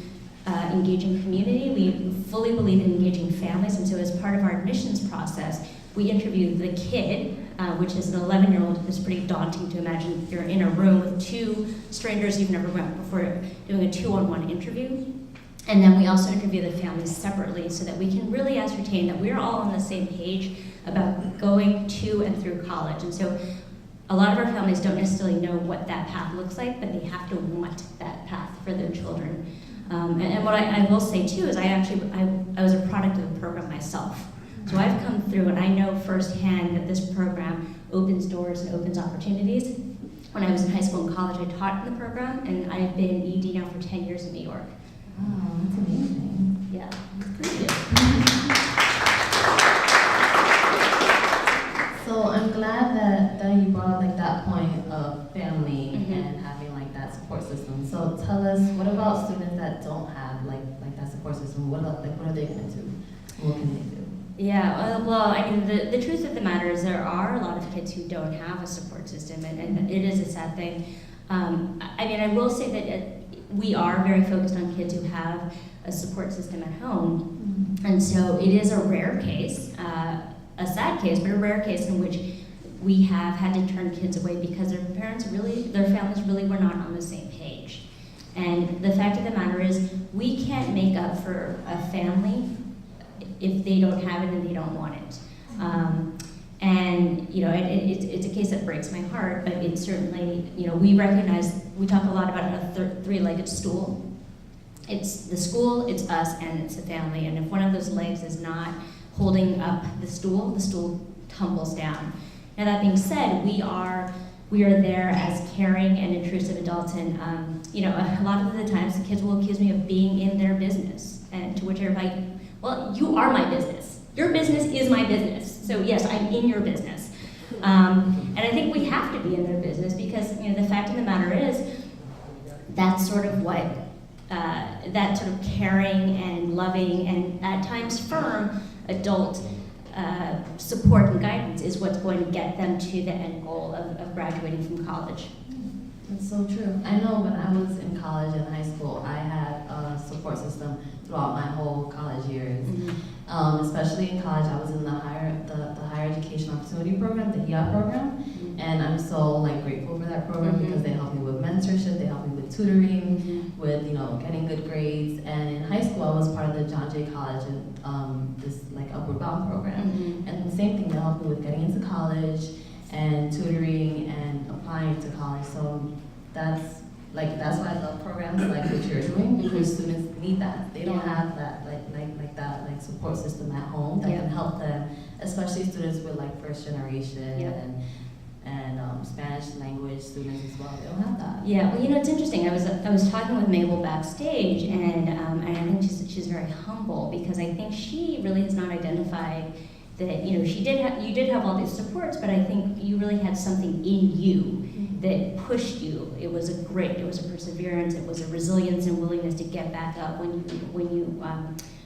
engaging community, we fully believe in engaging families, and so as part of our admissions process, we interview the kid, which is an 11-year-old. It's pretty daunting to imagine you're in a room with two strangers you've never met before doing a 2-on-1 interview. And then we also interview the families separately so that we can really ascertain that we're all on the same page about going to and through college. And so a lot of our families don't necessarily know what that path looks like, but they have to want that path for their children. And what I will say too is I was a product of the program myself. So I've come through and I know firsthand that this program opens doors and opens opportunities. When I was in high school and college, I taught in the program, and I've been ED now for 10 years in New York. Oh, that's amazing. Yeah. So I'm glad that you brought up that point of family and having that support system. So tell us, what about students that don't have that support system? What are they going to do? What can they do? Yeah, well, I mean, the truth of the matter is there are a lot of kids who don't have a support system, and it is a sad thing. I mean, I will say that we are very focused on kids who have a support system at home, and so it is a rare case, a sad case, but a rare case in which we have had to turn kids away because their families really were not on the same page. And the fact of the matter is, we can't make up for a family if they don't have it and they don't want it. And it's a case that breaks my heart, but it's certainly, we recognize, we talk a lot about a three-legged stool. It's the school, it's us, and it's the family. And if one of those legs is not holding up the stool tumbles down. Now that being said, we are there as caring and intrusive adults, and a lot of the times the kids will accuse me of being in their business, and to which I reply, well, you are my business. Your business is my business. So yes, I'm in your business. And I think we have to be in their business because the fact of the matter is that's sort of what, that sort of caring and loving and at times firm adult support and guidance is what's going to get them to the end goal of graduating from college. That's so true. I know when I was in college and high school, I had a support system throughout my whole college years. Especially in college, I was in the higher education opportunity program, the HEOP program, and I'm so grateful for that program because they helped me with mentorship, they helped me with tutoring, with getting good grades. And in high school, I was part of the John Jay College and this Upward Bound program, and the same thing, they helped me with getting into college and tutoring and applying to college. So that's why I love programs like what you're doing, because students need that. They don't have that that support system at home that can help them, especially students with first generation and Spanish language students as well. They don't have that. Yeah, well, it's interesting. I was talking with Mabel backstage, and I think she's very humble because I think she really has not identified that you did have all these supports, but I think you really had something in you that pushed you. It was a grit, it was a perseverance, it was a resilience and willingness to get back up when you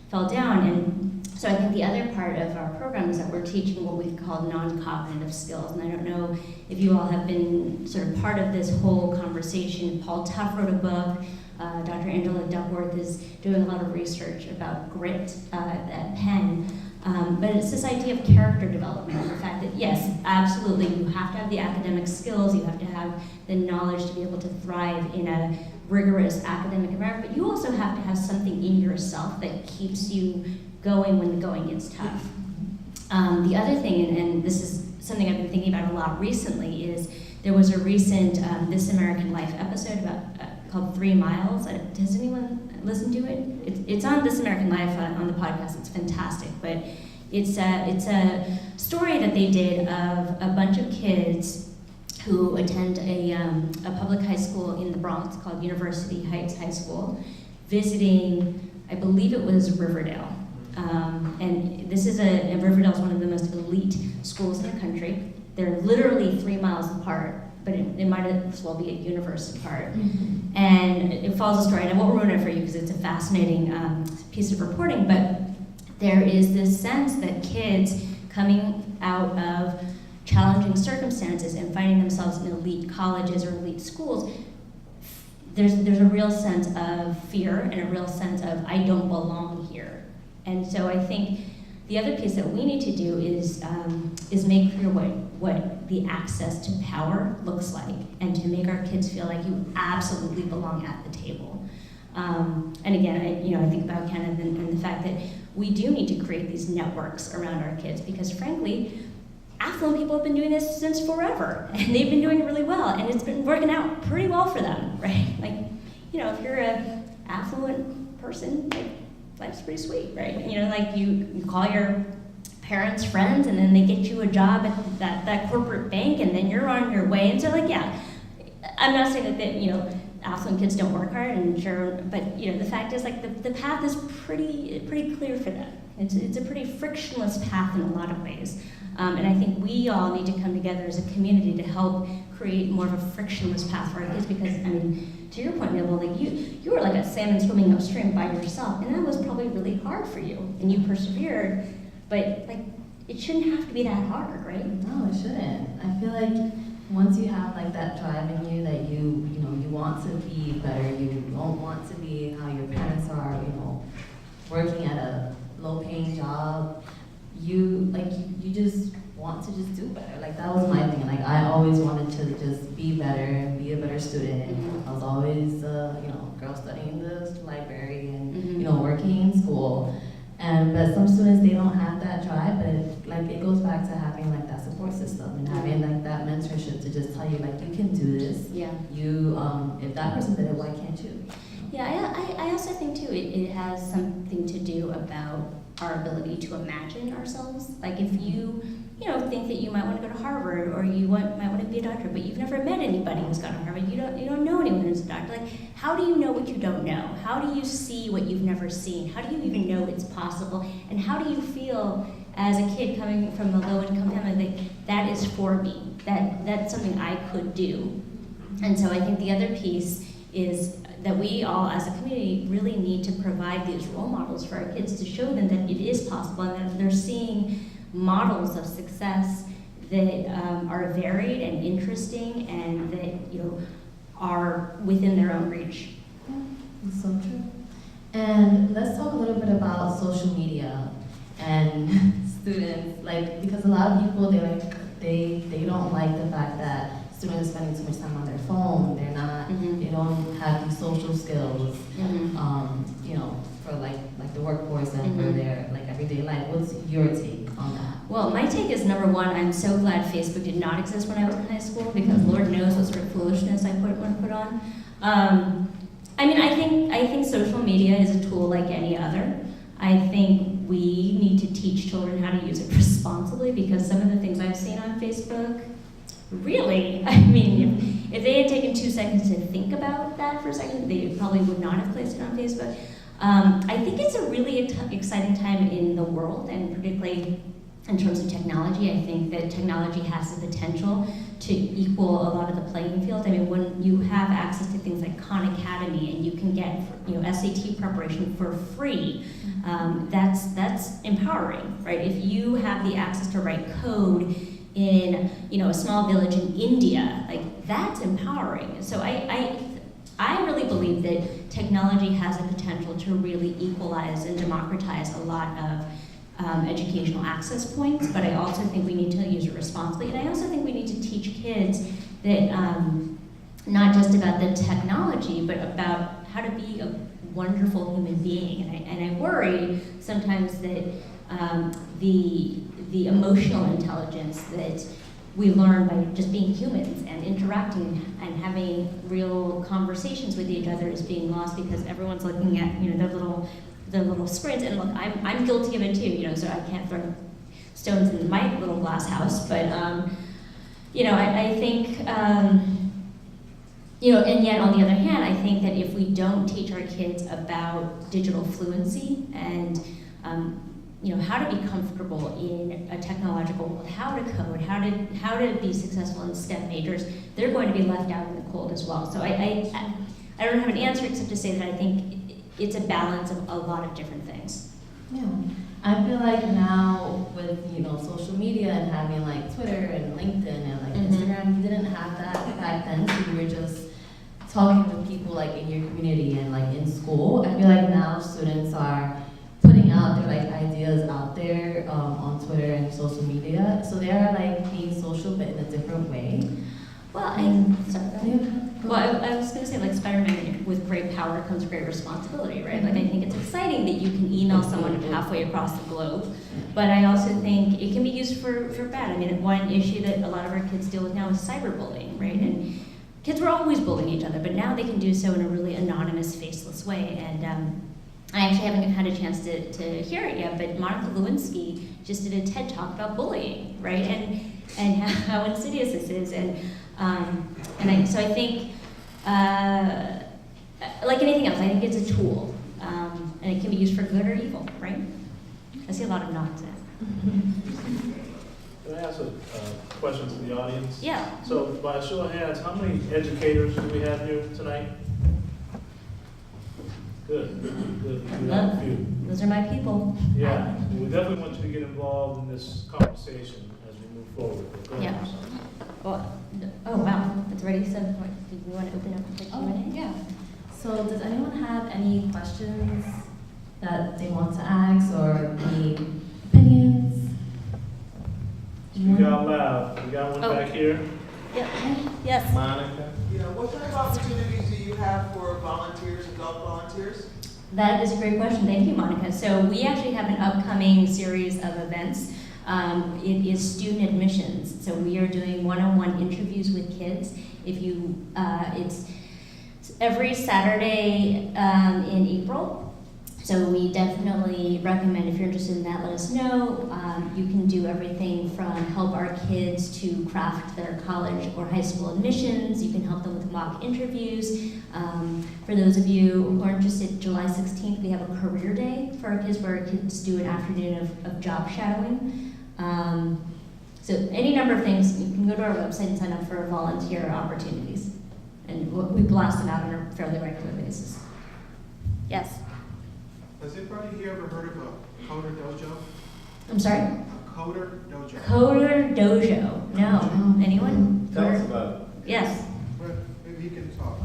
fell down. And so I think the other part of our program is that we're teaching what we've called non-cognitive skills. And I don't know if you all have been sort of part of this whole conversation. Paul Tuff wrote a book. Dr. Angela Duckworth is doing a lot of research about grit at Penn. But it's this idea of character development, the fact that yes, absolutely, you have to have the academic skills, you have to have the knowledge to be able to thrive in a rigorous academic environment, but you also have to have something in yourself that keeps you going when the going gets tough. The other thing, and this is something I've been thinking about a lot recently, is there was a recent This American Life episode called 3 Miles. Does anyone listen to it? It's on This American Life on the podcast. It's fantastic, but it's a story that they did of a bunch of kids who attend a public high school in the Bronx called University Heights High School, visiting, I believe it was Riverdale. And this is Riverdale is one of the most elite schools in the country. They're literally 3 miles apart, but it might as well be a universe apart. And it follows a story, and I won't ruin it for you because it's a fascinating piece of reporting, but there is this sense that kids coming out of challenging circumstances and finding themselves in elite colleges or elite schools, there's a real sense of fear and a real sense of I don't belong here. And so I think the other piece that we need to do is make clear what the access to power looks like, and to make our kids feel like you absolutely belong at the table. And again, I think about Kenneth and the fact that we do need to create these networks around our kids, because frankly, affluent people have been doing this since forever, and they've been doing it really well, and it's been working out pretty well for them, right? Like, if you're an affluent person, like, life's pretty sweet, right? Like you call your parents friends, and then they get you a job at that corporate bank, and then you're on your way. And so, like, yeah, I'm not saying that affluent kids don't work hard, and sure, but the fact is, like, the path is pretty clear for them. It's a pretty frictionless path in a lot of ways. And I think we all need to come together as a community to help create more of a frictionless path for our kids, because, to your point, Neil, like you were like a salmon swimming upstream by yourself, and that was probably really hard for you, and you persevered, but like, it shouldn't have to be that hard, right? No, it shouldn't. I feel like once you have like that drive in you that you want to be better, you don't want to be how your parents are, working at a low-paying job, you just want to just do better. Like, that was my thing. Like, I always wanted to just be better and be a better student. I was always girl studying in the library and working in school. But some students, they don't have that drive, but it goes back to having like that support system and having like that mentorship to just tell you, like, you can do this. Yeah. You if that person did it, why can't you? Yeah, I also think too it has something to do about our ability to imagine ourselves. Like, if you think that you might want to go to Harvard, or you might want to be a doctor, but you've never met anybody who's gone to Harvard, you don't know anyone who's a doctor. Like, how do you know what you don't know? How do you see what you've never seen? How do you even know it's possible? And how do you feel as a kid coming from a low-income family that is for me? That's something I could do. And so I think the other piece is that we all, as a community, really need to provide these role models for our kids to show them that it is possible, and that they're seeing models of success that are varied and interesting, and that are within their own reach. That's so true. And let's talk a little bit about social media and students, because a lot of people they don't like the fact that students are spending too much time on their phone. They're not. They don't have these social skills. For like the workforce and for their everyday life. What's your take on that? Well, my take is, number one, I'm so glad Facebook did not exist when I was in high school, because Lord knows what sort of foolishness I put on. I think social media is a tool like any other. I think we need to teach children how to use it responsibly, because some of the things I've seen on Facebook, really, if they had taken 2 seconds to think about that for a second, they probably would not have placed it on Facebook. I think it's a really exciting time in the world, and particularly in terms of technology. I think that technology has the potential to equal a lot of the playing field. When you have access to things like Khan Academy, and you can get SAT preparation for free, that's empowering, right? If you have the access to write code in a small village in India, that's empowering. So I really believe that technology has the potential to really equalize and democratize a lot of educational access points, but I also think we need to use it responsibly. And I also think we need to teach kids that not just about the technology, but about how to be a wonderful human being. And I worry sometimes that the emotional intelligence that we learn by just being humans and interacting and having real conversations with each other is being lost, because everyone's looking at their little screens. And look, I'm guilty of it too, so I can't throw stones in my little glass house. But I think and yet on the other hand, I think that if we don't teach our kids about digital fluency and how to be comfortable in a technological world, how to code, how to be successful in STEM majors, they're going to be left out in the cold as well. So I don't have an answer except to say that I think it's a balance of a lot of different things. Yeah, I feel like now with social media and having like Twitter and LinkedIn and like Instagram, you didn't have that back then, so you were just talking with people like in your community and like in school. I feel like now students are putting out their like ideas out there on Twitter and social media, so they are like being social but in a different way. Well, I was going to say, like, Spider-Man, with great power comes great responsibility, right? Like, I think it's exciting that you can email someone halfway across the globe, but I also think it can be used for bad. I mean, one issue that a lot of our kids deal with now is cyberbullying, right? And kids were always bullying each other, but now they can do so in a really anonymous, faceless way. And I actually haven't had a chance to hear it yet, but Monica Lewinsky just did a TED Talk about bullying, right? And how insidious this is. So I think, like anything else, I think it's a tool, and it can be used for good or evil, right? I see a lot of nods there. Can I ask a question to the audience? Yeah. So by a show of hands, how many educators do we have here tonight? Good. We have a few. Those are my people. Yeah, we definitely want you to get involved in this conversation as we move forward. Go ahead, Yeah. Susan. Well, oh wow, it's already 7 points. Did you want to open up the Q&A? Yeah. So does anyone have any questions that they want to ask or any opinions? Speak out loud. We got one back here. Yeah. Yes. Monica. Yeah, what kind of opportunities do you have for volunteers, adult volunteers? That is a great question. Thank you, Monica. So we actually have an upcoming series of events. It is student admissions. So we are doing one-on-one interviews with kids. It's every Saturday in April. So we definitely recommend, if you're interested in that, let us know. You can do everything from help our kids to craft their college or high school admissions. You can help them with mock interviews. For those of you who are interested, July 16th, we have a career day for our kids where our kids do an afternoon of job shadowing. So any number of things. You can go to our website and sign up for volunteer opportunities. And we blast them out on a fairly regular basis. Yes? Has anybody here ever heard of a coder dojo? I'm sorry? A coder dojo. Coder dojo. No. Anyone? Tell us about it. Yes. Maybe you can talk.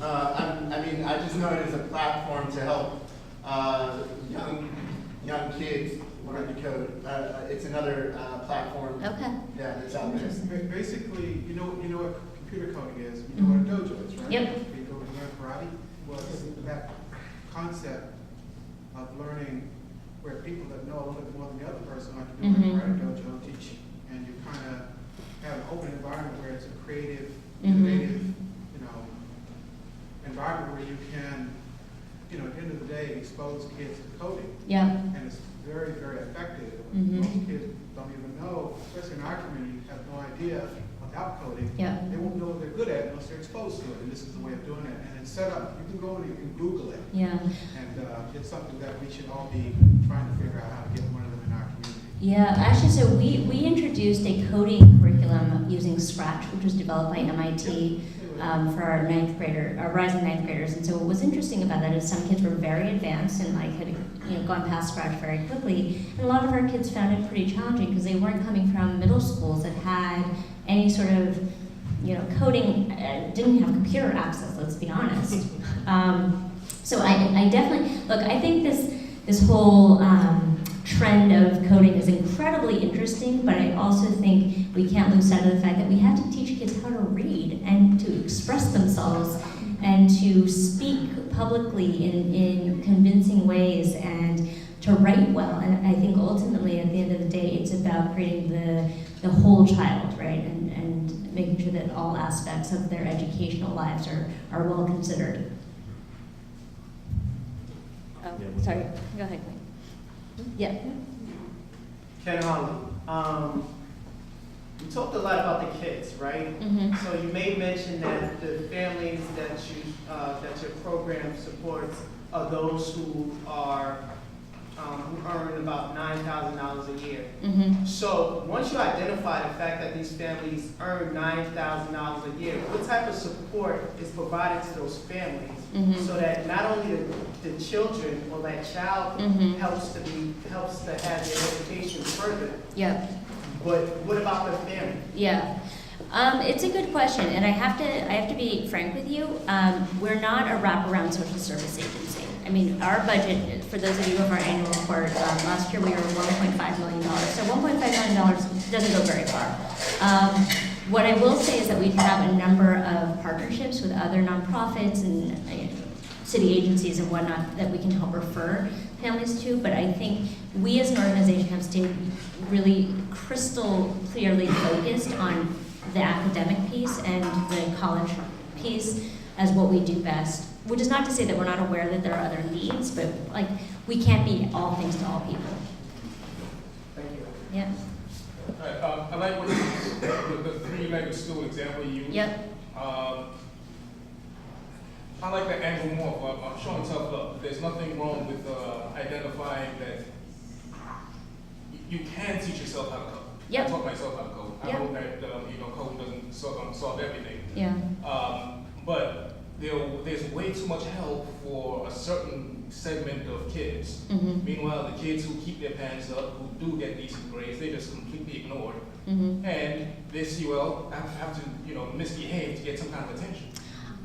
I just know it as a platform to help young kids learn to code. It's another platform. Okay. Yeah, that's out there. Basically, you know what computer coding is. You know what a dojo is, right? Yep. You go to learn karate. Well, that concept of learning where people that know a little bit more than the other person, like you do in a karate dojo, teach, and you kind of have an open environment where it's a creative, innovative, environment where you can, at the end of the day, expose kids to coding. Yeah. And it's very, very effective. Most kids don't even know, especially in our community, have no idea without coding. Yeah. They won't know what they're good at unless they're exposed to it. And this is the way of doing it. And it's set up. You can go and you can Google it. Yeah. And it's something that we should all be trying to figure out how to get one of them in our community. Yeah, actually, so we introduced a coding curriculum using Scratch, which was developed by MIT for our rising ninth graders. And so what was interesting about that is some kids were very advanced and had gone past Scratch very quickly. And a lot of our kids found it pretty challenging because they weren't coming from middle schools that had any sort of coding, didn't have computer access, let's be honest. So I definitely, look, I think this whole trend of coding is incredibly interesting, but I also think we can't lose sight of the fact that we have to teach kids how to read and to express themselves and to speak publicly in convincing ways and to write well. And I think ultimately, at the end of the day, it's about creating the whole child, right? And making sure that all aspects of their educational lives are well considered. Oh, sorry. Go ahead. Yeah. Ken Holland. You talked a lot about the kids, right? So you made mention that the families that your program supports are those who are who earn about $9,000 a year. Mm-hmm. So once you identify the fact that these families earn $9,000 a year, what type of support is provided to those families Mhm. so that not only the children or that child Mhm. helps to have their education further, Yeah. but what about the family? Yeah. It's a good question, and I have to be frank with you. We're not a wraparound social service agency. I mean, our budget, for those of you who have our annual report, last year we were $1.5 million. So $1.5 million doesn't go very far. What I will say is that we have a number of partnerships with other nonprofits and city agencies and whatnot that we can help refer families to, but I think we as an organization have stayed really crystal clearly focused on the academic piece and the college piece as what we do best, which is not to say that we're not aware that there are other needs, but like we can't be all things to all people. Thank you. Yeah. I like what the three-legged stool example you used. Yep. I like that angle more of showing tough love. There's nothing wrong with identifying that you can teach yourself how to code. Yep. I taught myself how to code. I Yep. know that code doesn't solve everything. Yeah. But there's way too much help for a certain segment of kids. Mhm. Meanwhile, the kids who keep their pants up, who do get decent grades, they're just completely ignored. Mhm. And they see, well, I have to misbehave to get some kind of attention.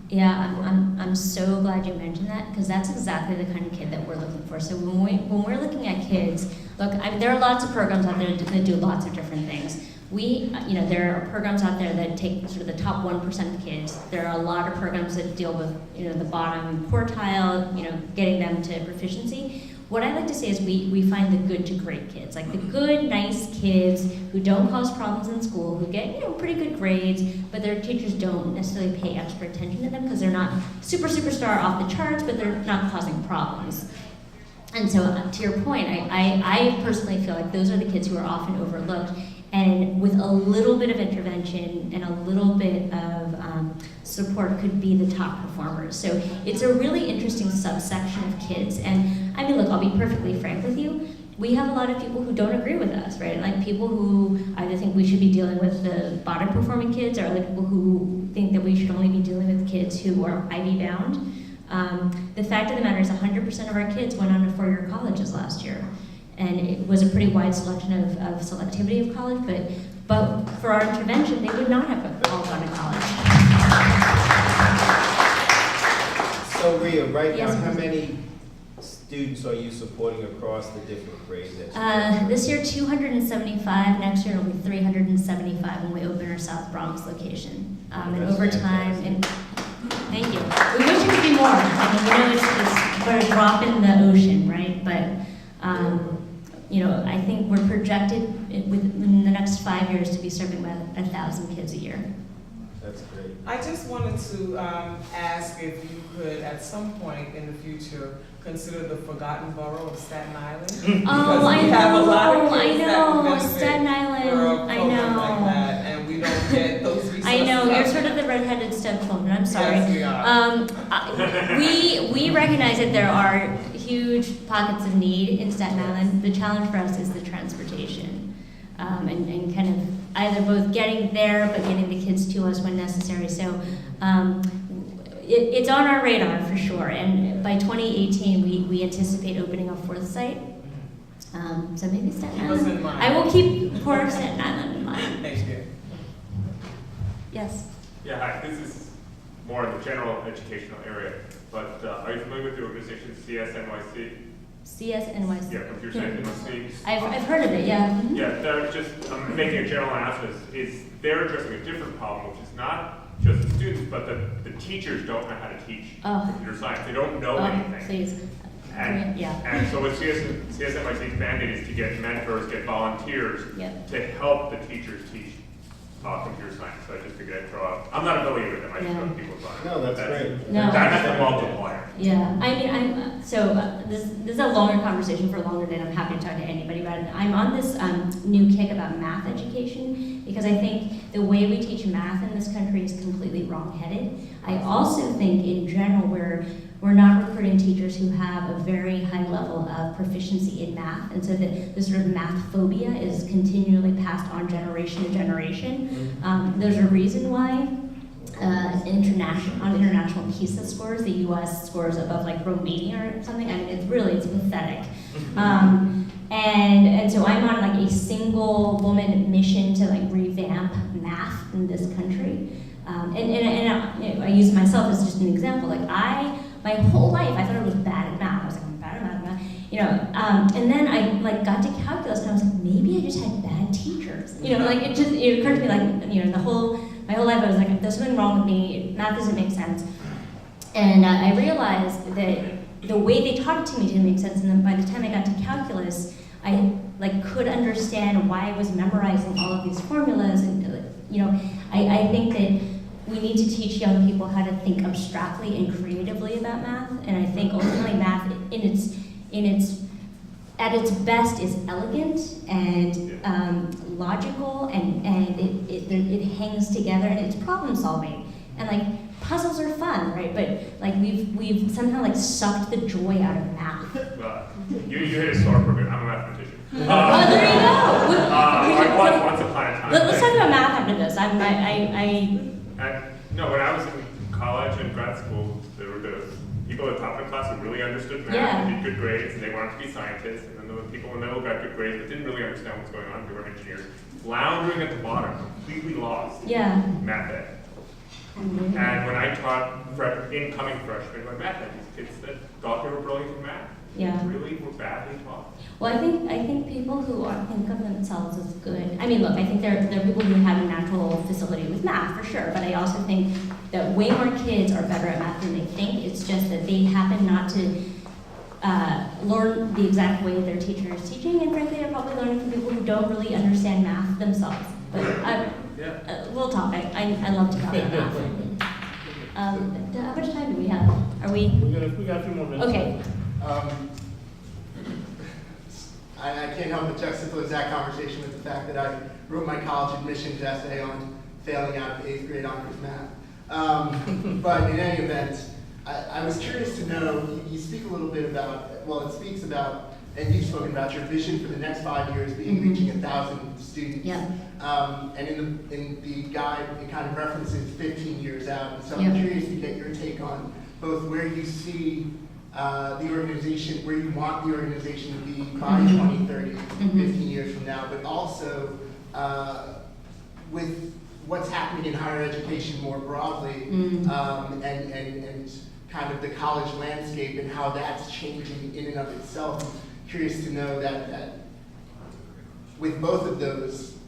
Yeah, I'm so glad you mentioned that, because that's exactly the kind of kid that we're looking for. So when we're looking at kids, look, there are lots of programs out there that do lots of different things. There are programs out there that take sort of the top 1% of kids. There are a lot of programs that deal with, the bottom quartile, getting them to proficiency. What I like to say is we find the good to great kids, like the good, nice kids who don't cause problems in school, who get, pretty good grades, but their teachers don't necessarily pay extra attention to them because they're not superstar off the charts, but they're not causing problems. And so to your point, I personally feel like those are the kids who are often overlooked. And with a little bit of intervention and a little bit of support could be the top performers. So it's a really interesting subsection of kids. And I mean, look, I'll be perfectly frank with you. We have a lot of people who don't agree with us, right? Like people who either think we should be dealing with the bottom performing kids, or other people who think that we should only be dealing with kids who are Ivy bound. The fact of the matter is 100% of our kids went on to four-year colleges last year. And it was a pretty wide selection of selectivity of college, but for our intervention, they would not have all gone to college. So Rhea, right Yes, now, how please. many students are you supporting across the different grades that you This year, 275. Next year, it'll be 375 when we open our South Bronx location. And That's over time, fantastic. thank you. We wish it could be more. I mean, it's but a drop in the ocean, right? But I think we're projected within the next 5 years to be serving about 1,000 kids a year. That's great. I just wanted to ask if you could, at some point in the future, consider the forgotten borough of Staten Island. Oh, I we have a lot of know, kids that would benefit Staten Island, for a I program know. like that, and we don't get those resources. I know, out you're there. sort of the redheaded stepchildren, I'm sorry. Yes, we are. We recognize that there are huge pockets of need in Staten Island. The challenge for us is the transportation, and kind of either both getting there, but getting the kids to us when necessary. So it's on our radar for sure, and by 2018, we anticipate opening a fourth site. So maybe Staten Keep us in Island. mind. I will keep poor Staten Island in mind. Thank you. Yes. Yeah, hi, this is more in the general educational area, but are you familiar with the organization CSNYC? CSNYC. Yeah, Computer Science NYC. I've heard of it, yeah. Mhm. Yeah, they're just making a general announcement. They're addressing a different problem, which is not just the students, but the teachers don't know how to teach computer science. They don't know anything. Please. And, Yeah. and so what CSNYC's mandate is to get mentors, get volunteers to help the teachers teach computer science. So I just figured I'd throw out. I'm not affiliated with them. I just know people talk. No, that's great. No. That's the multiplier. Yeah, I mean, this is a longer conversation for longer than I'm happy to talk to anybody about it. I'm on this new kick about math education because I think the way we teach math in this country is completely wrong-headed. I also think in general we're we're not recruiting teachers who have a very high level of proficiency in math, and so the sort of math phobia is continually passed on generation to generation. There's a reason why on international PISA scores, the U.S. scores above like Romania or something. I mean, it's pathetic. And so I'm on like a single woman mission to like revamp math in this country. And I use myself as just an example. Like my whole life, I thought I was bad at math. I was like, I'm bad at math, you know. And then I like got to calculus, and I was like, maybe I just had bad teachers. You know, like it occurred to me like, you know, my whole life I was like, there's something wrong with me. Math doesn't make sense. And I realized that the way they taught it to me didn't make sense. And then by the time I got to calculus, I like could understand why I was memorizing all of these formulas. And you know, I think that we need to teach young people how to think abstractly and creatively about math, and I think ultimately math at its best is elegant and logical, and it hangs together, and it's problem solving, and like puzzles are fun, right? But like we've somehow like sucked the joy out of math. Well, you hit a sore point. I'm a mathematician. Well, there you go. Once upon a time. Let's talk about math after this. No, when I was in college and grad school, there were the people at the top of the class who really understood math and did good grades, and they wanted to be scientists, and then there were people in the middle who got good grades but didn't really understand what's going on. They were engineers, floundering at the bottom, completely lost math ed. And when I taught incoming freshmen like math ed, these kids that thought they were brilliant in math, really were badly taught. Well, I think people who think of themselves as good. I mean, look, I think there are people who have a natural facility with math for sure, but I also think that way more kids are better at math than they think. It's just that they happen not to learn the exact way their teacher is teaching, and frankly, they're probably learning from people who don't really understand math themselves. But a little topic. I love to talk about math. How much time do we have? Are we? We got a few more minutes. Okay. I can't help but juxtapose that conversation with the fact that I wrote my college admissions essay on failing out of 8th grade honors math. But in any event, I was curious to know, you speak a little bit about, well, it speaks about, and you've spoken about your vision for the next 5 years being reaching 1,000 students. Yeah. And in the guide, it kind of references 15 years out. So I'm curious to get your take on both where you see the organization, where you want the organization to be by 2030, 15 years from now, but also with what's happening in higher education more broadly, and kind of the college landscape and how that's changing in and of itself. I'm curious to know that with both of those,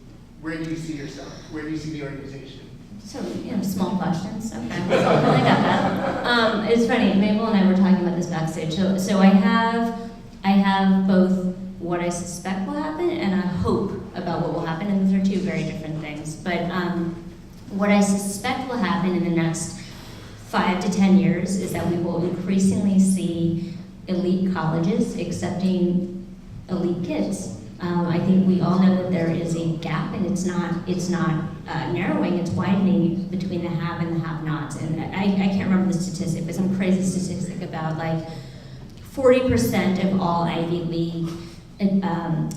where do you see yourself? Where do you see the organization? So, small questions. Okay, I got that. It's funny, Mabel and I were talking about this backstage. So I have both what I suspect will happen and a hope about what will happen, and those are two very different things. But what I suspect will happen in the next 5 to 10 years is that we will increasingly see elite colleges accepting elite kids. I think we all know that there is a gap, and it's not narrowing, it's widening between the have and the have-nots. And I can't remember the statistic, but some crazy statistic about like 40% of all Ivy League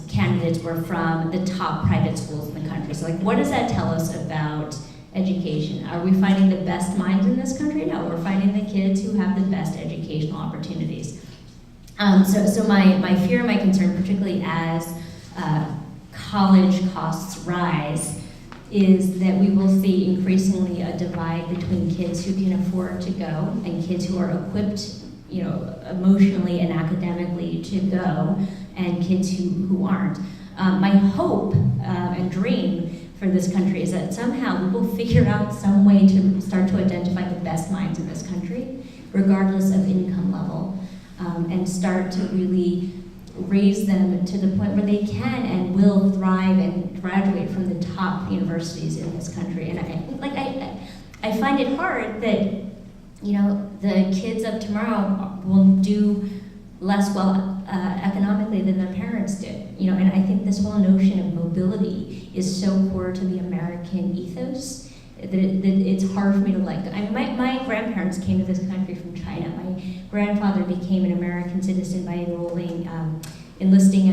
candidates were from the top private schools in the country. So like, what does that tell us about education? Are we finding the best minds in this country? No, we're finding the kids who have the best educational opportunities. So my fear and my concern, particularly as college costs rise, is that we will see increasingly a divide between kids who can afford to go and kids who are equipped, emotionally and academically to go, and kids who aren't. My hope and dream for this country is that somehow we will figure out some way to start to identify the best minds in this country, regardless of income level, and start to really raise them to the point where they can and will thrive and graduate from the top universities in this country. And I find it hard that the kids of tomorrow will do less well economically than their parents did. And I think this whole notion of mobility is so core to the American ethos that it's hard for me to like. My grandparents came to this country from China. grandfather became an American citizen by enlisting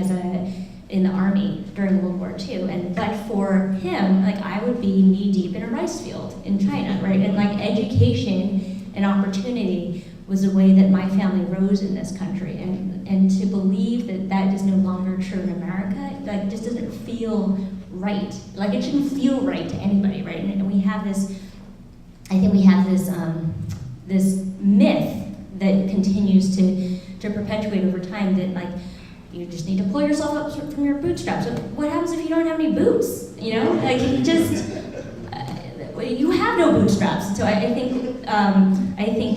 in the army during World War II. But for him, like, I would be knee deep in a rice field in China, right? And like, education and opportunity was the way that my family rose in this country. And to believe that that is no longer true in America, like, just doesn't feel right. Like, it shouldn't feel right to anybody, right? And we have this, I think we have this, this myth that continues to perpetuate over time that, like, you just need to pull yourself up from your bootstraps. So what happens if you don't have any boots? You know, like, you just, you have no bootstraps. So I think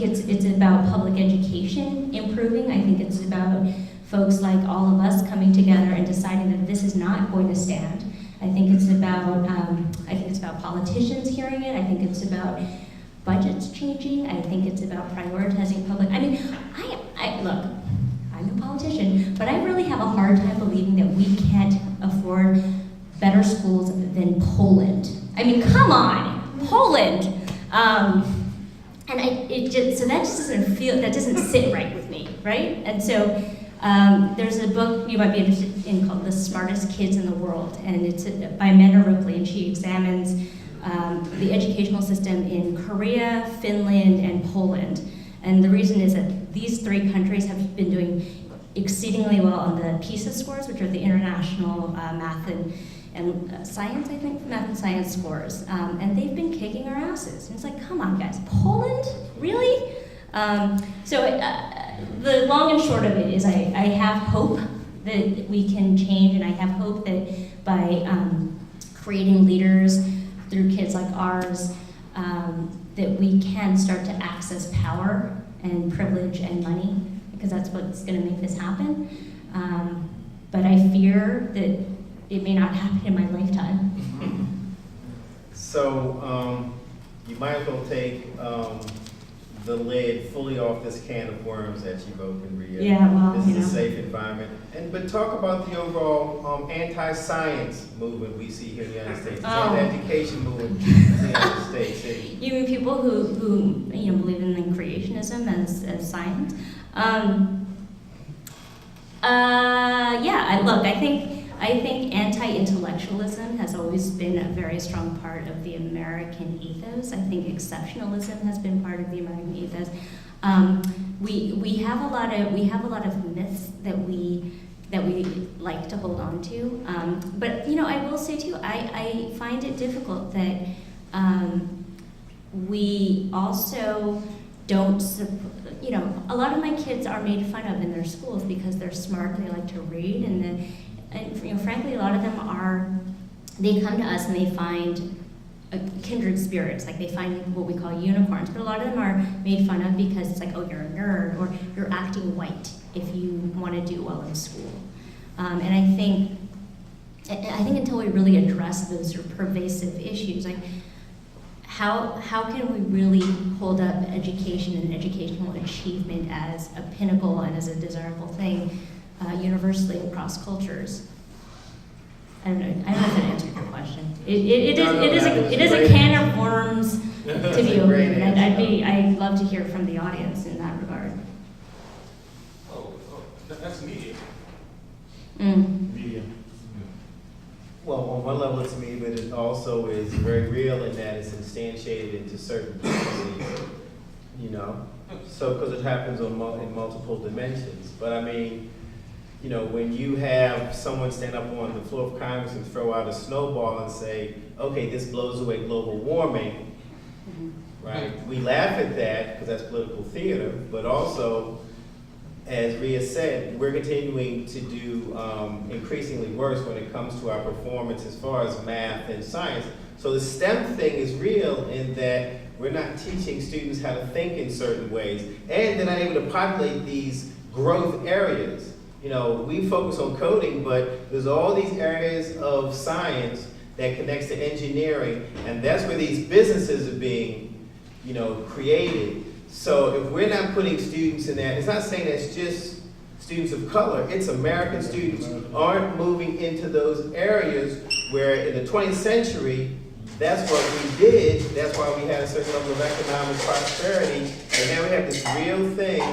it's about public education improving. I think it's about folks like all of us coming together and deciding that this is not going to stand. I think it's about politicians hearing it. I think it's about budgets changing. I think it's about prioritizing public. I mean, look, I'm a politician, but I really have a hard time believing that we can't afford better schools than Poland. I mean, come on, Poland. So that just doesn't sit right with me, right? And so there's a book you might be interested in called The Smartest Kids in the World, and it's by Amanda Ripley, and she examines the educational system in Korea, Finland, and Poland. And the reason is that these three countries have been doing exceedingly well on the PISA scores, which are the international math and science, I think, math and science scores. And they've been kicking our asses. And it's like, come on, guys, Poland? Really? The long and short of it is I have hope that we can change, and I have hope that by creating leaders through kids like ours, that we can start to access power and privilege and money, because that's what's going to make this happen. But I fear that it may not happen in my lifetime. So you might as well take the lid fully off this can of worms that you've opened, Rhea. Yeah, well, this is a safe environment. But talk about the overall anti-science movement we see here in the United States, the education movement in the United States. You mean people who believe in creationism as science? I think anti-intellectualism has always been a very strong part of the American ethos. I think exceptionalism has been part of the American ethos. We have a lot of myths that we like to hold on to. But I will say too, I find it difficult that we also don't. A lot of my kids are made fun of in their schools because they're smart and they like to read, and frankly, a lot of them they come to us and they find kindred spirits, like they find what we call unicorns, but a lot of them are made fun of because it's like, oh, you're a nerd, or you're acting white if you want to do well in school. And I think until we really address those sort of pervasive issues, like how can we really hold up education and educational achievement as a pinnacle and as a desirable thing universally across cultures? I don't know if that answered your question. It is a can of worms to be opened, and I'd love to hear from the audience in that regard. That's media. Media. Well, on one level it's media, but it also is very real in that it's instantiated into certain policies, So, because it happens in multiple dimensions. But I mean, when you have someone stand up on the floor of Congress and throw out a snowball and say, okay, this blows away global warming, right? We laugh at that because that's political theater, but also, as Rhea said, we're continuing to do increasingly worse when it comes to our performance as far as math and science. So the STEM thing is real in that we're not teaching students how to think in certain ways, and they're not able to populate these growth areas. We focus on coding, but there's all these areas of science that connects to engineering, and that's where these businesses are being, created. So if we're not putting students in that, it's not saying that's just students of color, it's American students aren't moving into those areas where in the 20th century, That's what we did. That's why we had a certain level of economic prosperity. And now we have this real thing.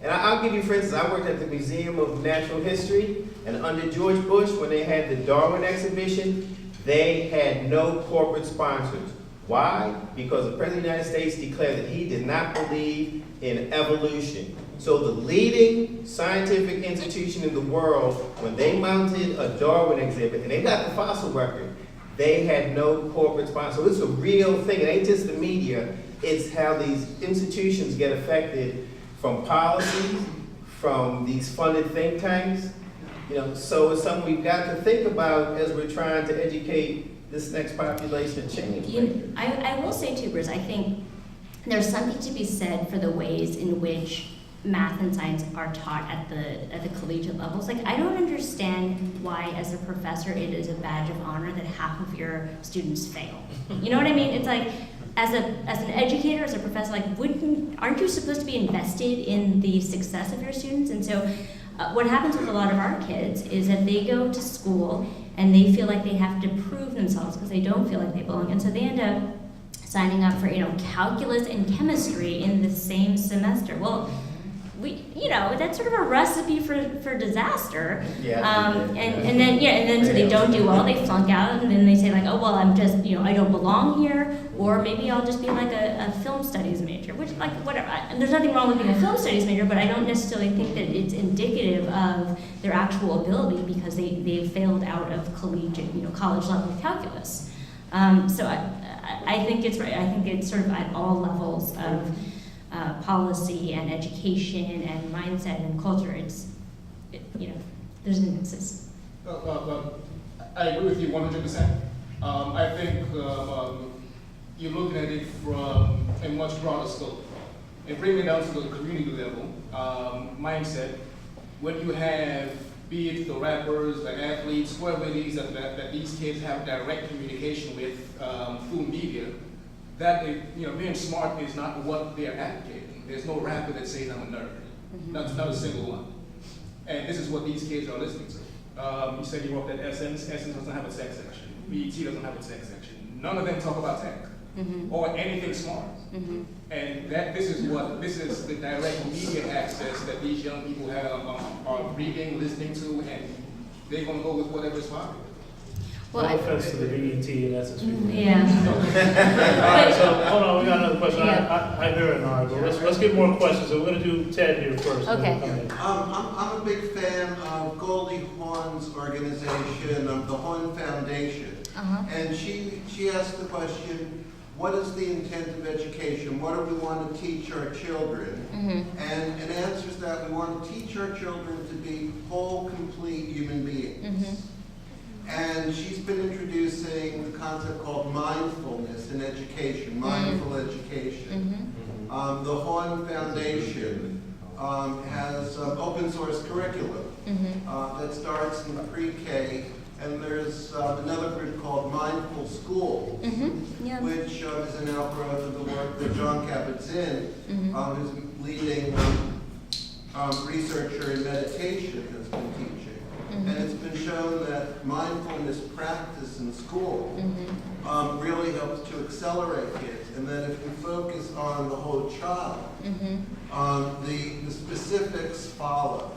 And I'll give you, for instance, I worked at the Museum of Natural History, and under George Bush, when they had the Darwin exhibition, they had no corporate sponsors. Why? Because the President of the United States declared that he did not believe in evolution. So the leading scientific institution in the world, when they mounted a Darwin exhibit, and they got the fossil record, they had no corporate sponsor. So it's a real thing. It ain't just the media. It's how these institutions get affected from policies, from these funded think tanks. So it's something we've got to think about as we're trying to educate this next population change. I will say too, Bruce, I think there's something to be said for the ways in which math and science are taught at the collegiate levels. Like, I don't understand why, as a professor, it is a badge of honor that half of your students fail. You know what I mean? It's like, as an educator, as a professor, like, aren't you supposed to be invested in the success of your students? And so, what happens with a lot of our kids is that they go to school and they feel like they have to prove themselves because they don't feel like they belong, and so they end up signing up for calculus and chemistry in the same semester. Well, that's sort of a recipe for disaster. And then so they don't do well, they flunk out, and then they say like, oh well, I'm just I don't belong here, or maybe I'll just be like a film studies major, which like whatever. And there's nothing wrong with being a film studies major, but I don't necessarily think that it's indicative of their actual ability because they failed out of collegiate college level calculus. So I think it's right. I think it's sort of at all levels of policy and education and mindset and culture. There's an emphasis. I agree with you 100%. I think you're looking at it from a much broader scope. And bringing it down to the community level mindset, when you have, be it the rappers, the athletes, whoever it is that these kids have direct communication with through media, that being smart is not what they're advocating. There's no rapper that says I'm a nerd. Not a single one. And this is what these kids are listening to. You said you worked at Essence. Essence doesn't have a tech section. BET doesn't have a tech section. None of them talk about tech or anything smart. And this is the direct media access that these young people are reading, listening to, and they're going to go with whatever is popular. No offense to the BET and Essence people. Yeah. All right, so hold on, we got another question. I hear it now, but let's get more questions. So we're going to do Ted here first. Okay. I'm a big fan of Goldie Hawn's organization, the Hawn Foundation. And she asked the question, what is the intent of education? What do we want to teach our children? And it answers that we want to teach our children to be whole, complete human beings. And she's been introducing the concept called mindfulness in education, mindful education. The Hawn Foundation has open source curriculum that starts in pre-K, and there's another group called Mindful School, which is an outgrowth of the work that John Kabat-Zinn, who's leading researcher in meditation, has been teaching. And it's been shown that mindfulness practice in school really helps to accelerate kids. And that if we focus on the whole child, the specifics follow.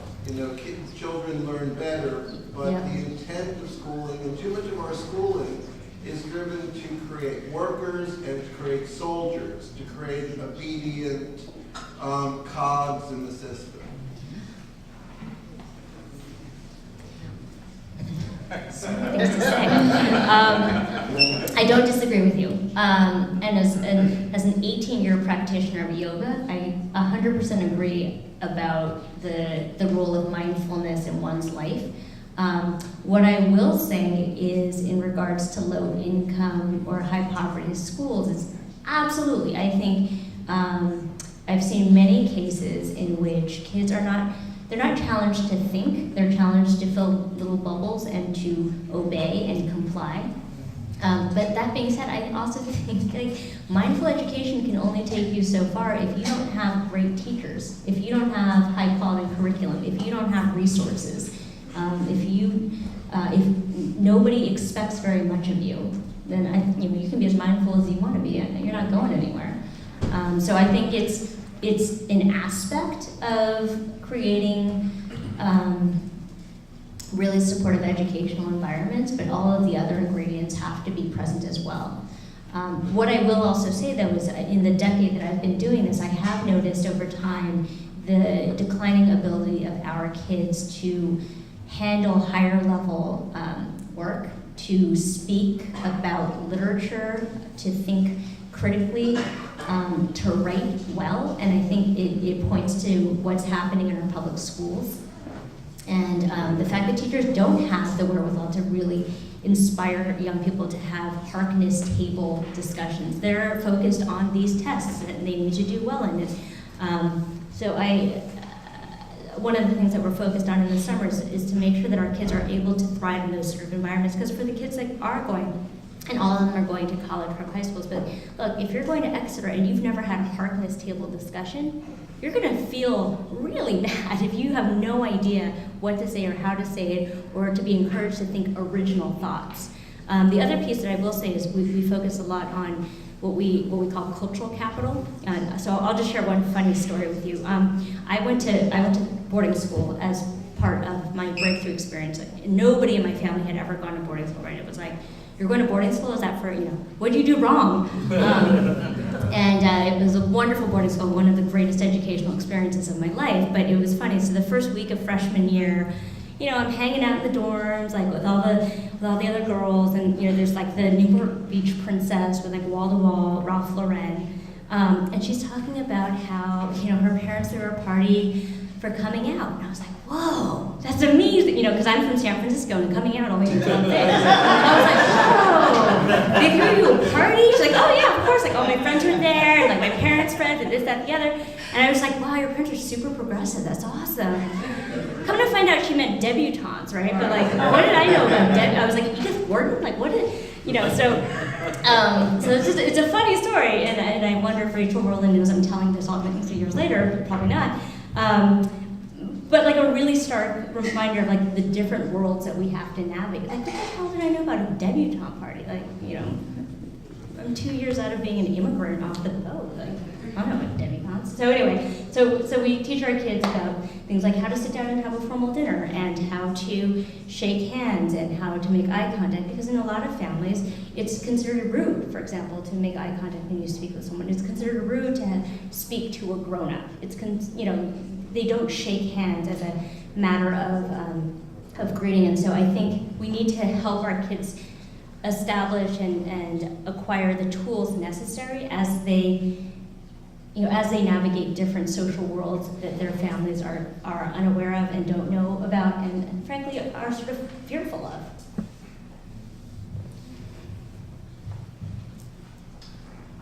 Children learn better, but the intent of schooling, and too much of our schooling, is driven to create workers and to create soldiers, to create obedient cogs in the system. Things to say. I don't disagree with you. And as an 18-year practitioner of yoga, I 100% agree about the role of mindfulness in one's life. What I will say is, in regards to low income or high poverty schools, is absolutely. I think I've seen many cases in which kids are not. They're not challenged to think, they're challenged to fill little bubbles and to obey and comply. But that being said, I also think mindful education can only take you so far if you don't have great teachers, if you don't have high quality curriculum, if you don't have resources, if nobody expects very much of you, then you can be as mindful as you want to be, and you're not going anywhere. So I think it's an aspect of creating really supportive educational environments, but all of the other ingredients have to be present as well. What I will also say though is in the decade that I've been doing this, I have noticed over time the declining ability of our kids to handle higher level work, to speak about literature, to think critically, to write well, and I think it points to what's happening in our public schools. And the fact that teachers don't have the wherewithal to really inspire young people to have Harkness table discussions. They're focused on these tests that they need to do well in. So one of the things that we're focused on in the summers is to make sure that our kids are able to thrive in those sort of environments, because for the kids that are going, and all of them are going to college from high schools, but look, if you're going to Exeter and you've never had a Harkness table discussion, you're going to feel really bad if you have no idea what to say or how to say it, or to be encouraged to think original thoughts. The other piece that I will say is we focus a lot on what we call cultural capital. So I'll just share one funny story with you. I went to boarding school as part of my breakthrough experience. Nobody in my family had ever gone to boarding school, right? It was like, you're going to boarding school? Is that for, what did you do wrong? And it was a wonderful boarding school, one of the greatest educational experiences of my life, but it was funny. So the first week of freshman year, I'm hanging out in the dorms, like with all the other girls, and there's like the Newport Beach princess with like wall-to-wall Ralph Lauren, and she's talking about how her parents threw her a party for coming out, and I was like, whoa, that's amazing, because I'm from San Francisco and coming out only in 10 days. I was like, whoa, they threw you a party? She's like, oh yeah, of course, like all my friends were there, and like my parents' friends, and this, that, the other, and I was like, wow, your parents are super progressive, that's awesome. Come to find out she meant debutantes, right? But like, what did I know about I was like, Edith Wharton? Like, what did, so it's a funny story, and I wonder if Rachel Rowland knows I'm telling this all 50 years later, but probably not. But like a really stark reminder of like the different worlds that we have to navigate. Like, what the hell did I know about a debutante party? Like, I'm 2 years out of being an immigrant off the boat. Like, I don't know what debutantes. So anyway, so we teach our kids about things like how to sit down and have a formal dinner, and how to shake hands, and how to make eye contact, because in a lot of families, it's considered rude, for example, to make eye contact when you speak with someone. It's considered rude to speak to a grown-up. It's, they don't shake hands as a matter of greeting, and so I think we need to help our kids establish and acquire the tools necessary as they navigate different social worlds that their families are unaware of and don't know about, and frankly are sort of fearful of.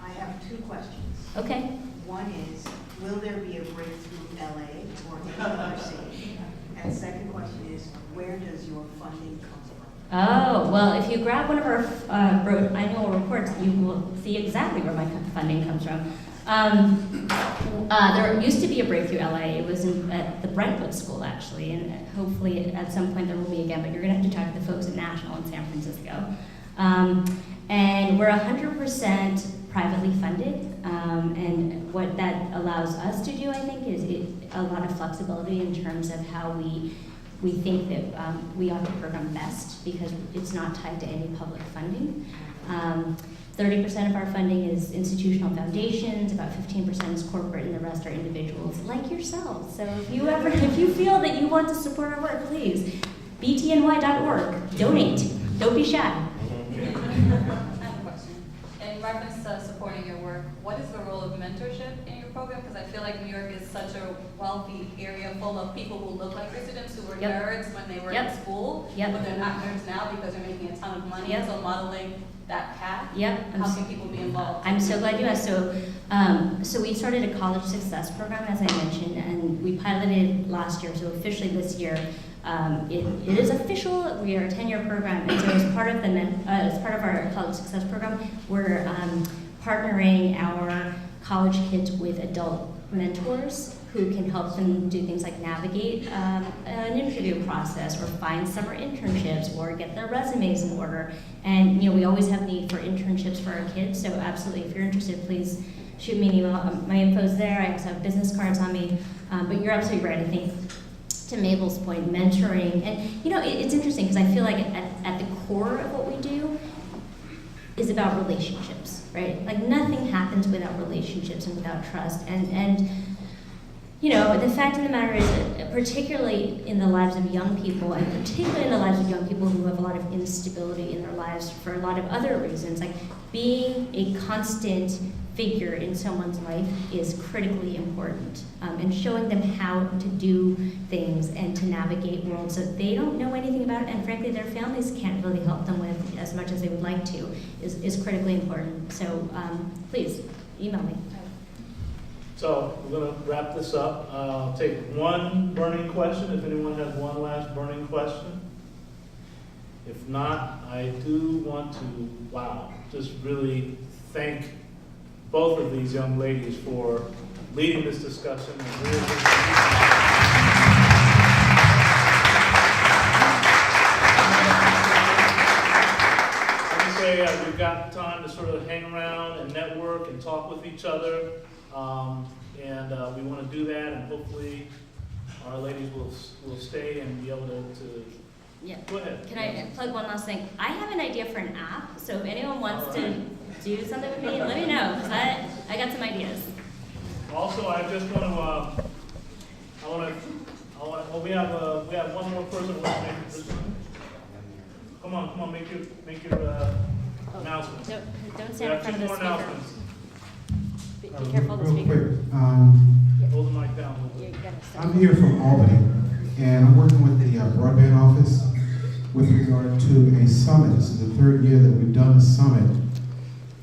I have two questions. Okay. One is, will there be a breakthrough LA or any other city? And second question is, where does your funding come from? Oh, well, if you grab one of our annual reports, you will see exactly where my funding comes from. There used to be a Breakthrough LA. It was at the Brentwood School, actually, and hopefully at some point there will be again, but you're going to have to talk to the folks at National in San Francisco. And we're 100% privately funded, and what that allows us to do, I think, is a lot of flexibility in terms of how we think that we ought to program best, because it's not tied to any public funding. 30% of our funding is institutional foundations, about 15% is corporate, and the rest are individuals like yourselves. So if you feel that you want to support our work, please, btny.org, donate, don't be shy. I have a question. In reference to supporting your work, what is the role of mentorship in your program? Because I feel like New York is such a wealthy area full of people who look like your students, who were nerds when they were in school, but they're not nerds now because they're making a ton of money. So modeling that path, how can people be involved? I'm so glad you asked. So we started a college success program, as I mentioned, and we piloted last year, so officially this year, it is official. We are a 10-year program, and so as part of our college success program, we're partnering our college kids with adult mentors who can help them do things like navigate an interview process or find summer internships or get their resumes in order. And we always have need for internships for our kids, so absolutely, if you're interested, please shoot me an email. My info's there. I also have business cards on me. But you're absolutely right. I think to Mabel's point, mentoring, and it's interesting because I feel like at the core of what we do is about relationships, right? Like nothing happens without relationships and without trust. And the fact of the matter is that particularly in the lives of young people, and particularly in the lives of young people who have a lot of instability in their lives for a lot of other reasons, like being a constant figure in someone's life is critically important, and showing them how to do things and to navigate worlds that they don't know anything about, and frankly their families can't really help them with as much as they would like to, is critically important. So please email me. So we're going to wrap this up. I'll take one burning question, if anyone has one last burning question. If not, I do want to, just really thank both of these young ladies for leading this discussion. And really we've got time to sort of hang around and network and talk with each other. And we want to do that, and hopefully our ladies will stay and be able to Yeah. Go ahead. Can I plug one last thing? I have an idea for an app, so if anyone wants to do something with me, let me know, because I got some ideas. Also, I just want to, we have one more person who wants to make this. Come on, make your announcement. Don't stand in front of the speaker. Announcements. Be careful of the Real speaker. quick, Hold the mic down. I'm here from Albany, and I'm working with the broadband office with regard to a summit. This is the third year that we've done a summit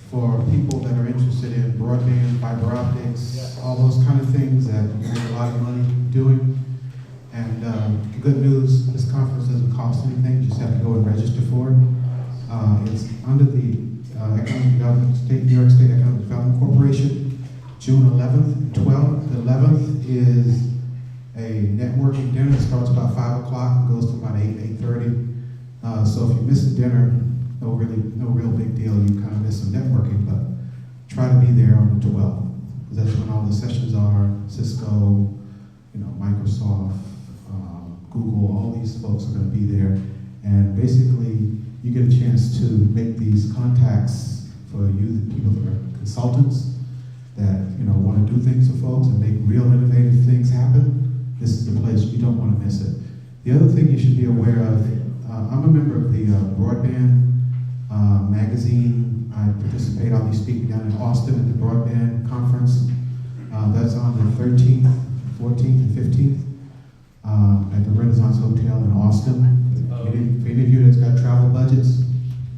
for people that are interested in broadband, fiber optics, all those kind of things that we make a lot of money doing. And the good news, this conference doesn't cost anything, you just have to go and register for it. It's under the Economic Development, New York State Economic Development Corporation, June 11th and 12th. The 11th is a networking dinner. It starts about 5 o'clock and goes to about 8:30. So if you miss the dinner, no real big deal. You kind of miss some networking, but try to be there on the 12th, because that's when all the sessions are. Cisco, Microsoft, Google, all these folks are going to be there. And basically, you get a chance to make these contacts for you, the people that are consultants, that want to do things for folks and make real innovative things happen. This is the place. You don't want to miss it. The other thing you should be aware of, I'm a member of the Broadband magazine. I participate. I'll be speaking down in Austin at the Broadband conference. That's on the 13th, 14th, and 15th at the Renaissance Hotel in Austin. For any of you that's got travel budgets,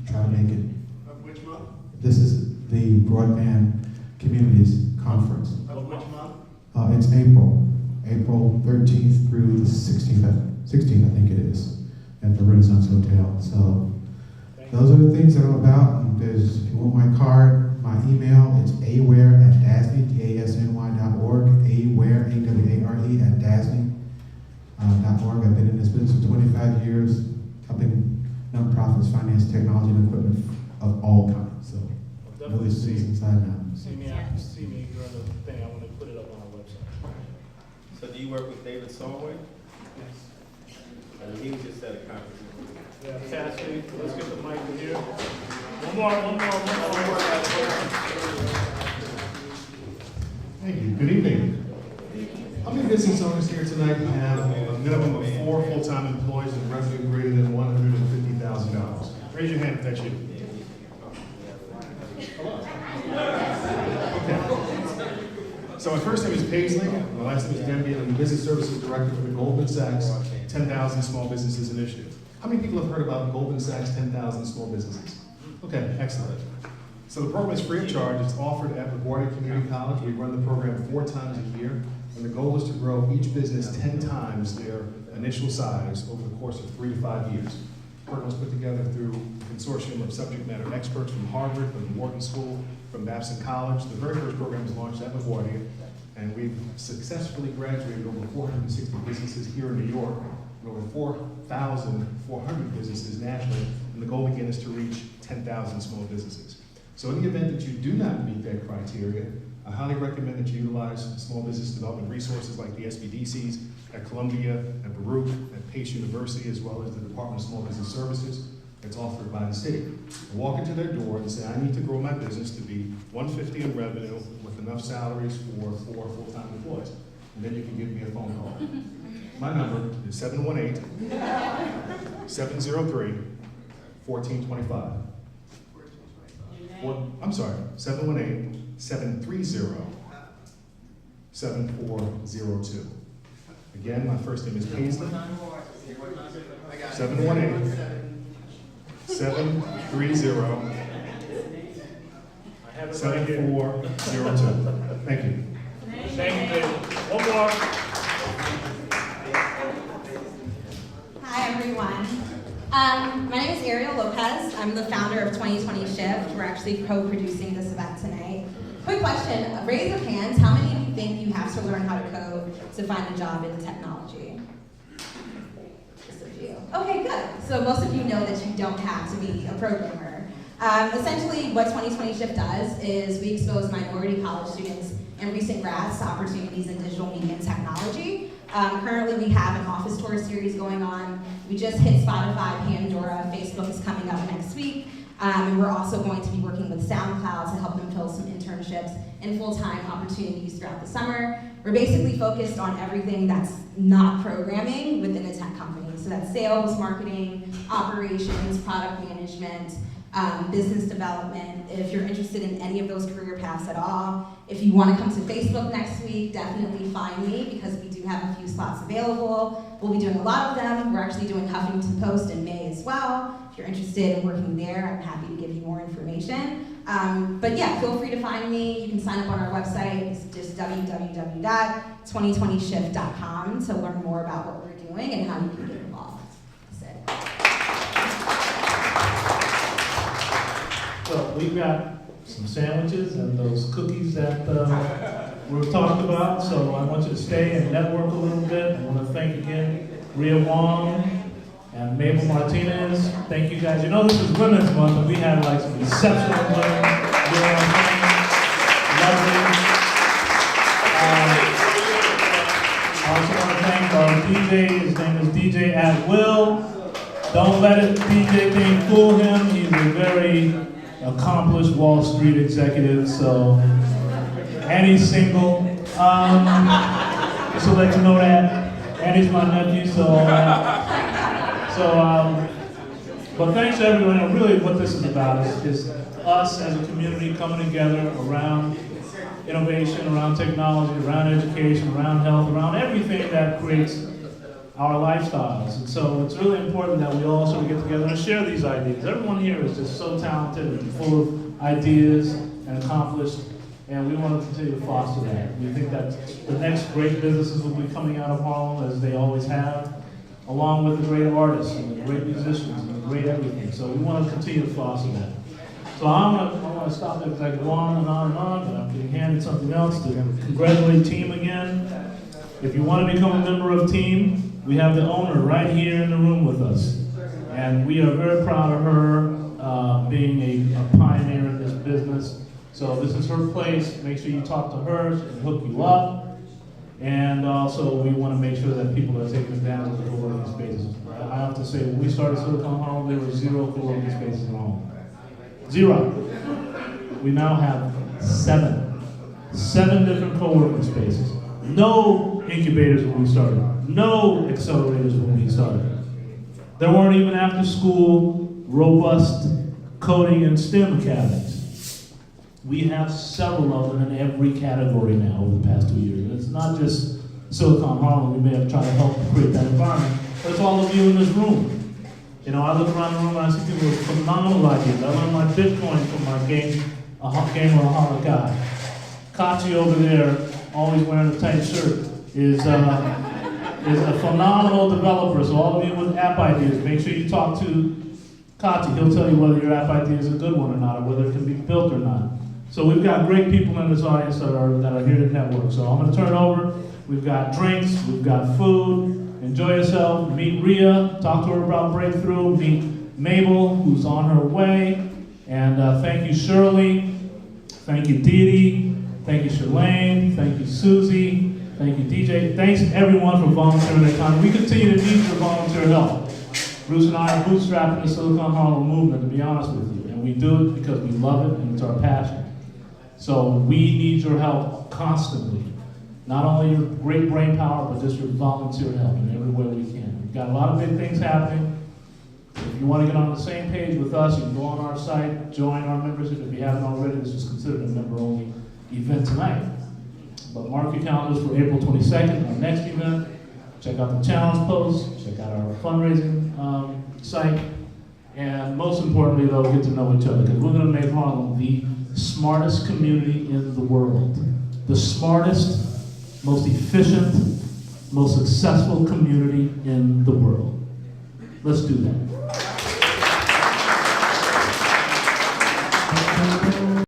try to make it. Which month? This is the Broadband Communities Conference. Which month? It's April 13th through the 16th, I think it is, at the Renaissance Hotel. So those are the things that I'm about. And if you want my card, my email, it's aware@dasny, dasny.org, aware, A-W-A-R-E, @dasny.org. I've been in this business for 25 years, helping nonprofits finance technology and equipment of all kinds. So Definitely those things inside now. see me during the thing. I want to put it up on our website. So do you work with David Solway? Yes. He was just at a conference. Yeah, Cassidy, let's get the mic in here. One more. Thank you. Good evening. How many business owners here tonight have a minimum of 4 full-time employees and revenue greater than $150,000? Raise your hand if that's you. Okay. So my first name is Paisley. My last name is Denby. I'm the Business Services Director for the Goldman Sachs 10,000 Small Businesses Initiative. How many people have heard about Goldman Sachs 10,000 Small Businesses? Okay, excellent. So the program is free of charge. It's offered at LaGuardia Community College. We run the program 4 times a year, and the goal is to grow each business 10 times their initial size over the course of 3 to 5 years. The program was put together through a consortium of subject matter experts from Harvard, from the Wharton School, from Babson College. The very first program was launched at LaGuardia, and we've successfully graduated over 460 businesses here in New York, and over 4,400 businesses nationally, and the goal again is to reach 10,000 small businesses. So in the event that you do not meet that criteria, I highly recommend that you utilize small business development resources like the SBDCs at Columbia, at Baruch, at Pace University, as well as the Department of Small Business Services that's offered by the city. Walk into their door and say, I need to grow my business to be $150 in revenue with enough salaries for 4 full-time employees. And then you can give me a phone call. My number is 718-703-1425. I'm sorry, 718-730-7402. Again, my first name is Paisley. 718-730-7402. Thank you. Thank you, David. One more. Hi, everyone. My name is Ariel Lopez. I'm the founder of 2020 Shift. We're actually co-producing this event tonight. Quick question, raise of hands, how many of you think you have to learn how to code to find a job in technology? Just a few. Okay, good. So most of you know that you don't have to be a programmer. Essentially, what 2020 Shift does is we expose minority college students and recent grads to opportunities in digital media and technology. Currently, we have an office tour series going on. We just hit Spotify, Pandora, Facebook is coming up next week. And we're also going to be working with SoundCloud to help them fill some internships and full-time opportunities throughout the summer. We're basically focused on everything that's not programming within a tech company. So that's sales, marketing, operations, product management, business development. If you're interested in any of those career paths at all, if you want to come to Facebook next week, definitely find me because we do have a few slots available. We'll be doing a lot of them. We're actually doing Huffington Post in May as well. If you're interested in working there, I'm happy to give you more information. But yeah, feel free to find me. You can sign up on our website. It's just www.2020shift.com to learn more about what we're doing and how you can get involved. That's it. So we've got some sandwiches and those cookies that we've talked about. So I want you to stay and network a little bit. I want to thank again Rhea Wong and Mabel Martinez. Thank you guys. You know this is Women's Month and we had like some exceptional women. Lovely. I also want to thank our DJ. His name is DJ at Will. Don't let it DJ thing fool him. He's a very accomplished Wall Street executive, so, and he's single. Just to let you know that. And he's my nephew, but thanks to everyone. And really what this is about is us as a community coming together around innovation, around technology, around education, around health, around everything that creates our lifestyles. And so it's really important that we all sort of get together and share these ideas. Everyone here is just so talented and full of ideas and accomplished, and we want to continue to foster that. We think that the next great businesses will be coming out of Harlem, as they always have, along with the great artists and the great musicians and the great everything. So we want to continue to foster that. So I want to stop there because I could go on and on and on, but I'm getting handed something else to congratulate Team again. If you want to become a member of Team, we have the owner right here in the room with us. And we are very proud of her being a pioneer in this business. So this is her place. Make sure you talk to her. She can hook you up. And also we want to make sure that people are taking advantage of the co-working spaces. I have to say, when we started Silicon Harlem, there were 0 co-working spaces in Harlem. 0. We now have 7. 7 different co-working spaces. No incubators when we started. No accelerators when we started. There weren't even after school, robust coding and STEM academies. We have several of them in every category now over the past 2 years. And it's not just Silicon Harlem. We may have tried to help create that environment, but it's all of you in this room. You know, I look around the room and I see people with phenomenal ideas. I learned my Bitcoin from my Gamer Aholic guy. Kachi over there, always wearing a tight shirt, is a phenomenal developer. So all of you with app ideas, make sure you talk to Kachi. He'll tell you whether your app idea is a good one or not, or whether it can be built or not. So we've got great people in this audience that are here to network. So I'm going to turn it over. We've got drinks, we've got food. Enjoy yourself. Meet Rhea, talk to her about Breakthrough. Meet Mabel, who's on her way. And thank you, Shirley. Thank you, Dee Dee. Thank you, Shalane. Thank you, Susie. Thank you, DJ. Thanks everyone for volunteering their time. We continue to need your volunteer help. Bruce and I are bootstrapping the Silicon Harlem movement, to be honest with you. And we do it because we love it and it's our passion. So we need your help constantly. Not only your great brain power, but just your volunteer help in every way we can. We've got a lot of big things happening. If you want to get on the same page with us, you can go on our site, join our membership. If you haven't already, this is considered a member-only event tonight. But mark your calendars for April 22nd, our next event. Check out the challenge post, check out our fundraising site, and most importantly, though, get to know each other, because we're going to make Harlem the smartest community in the world. The smartest, most efficient, most successful community in the world. Let's do that.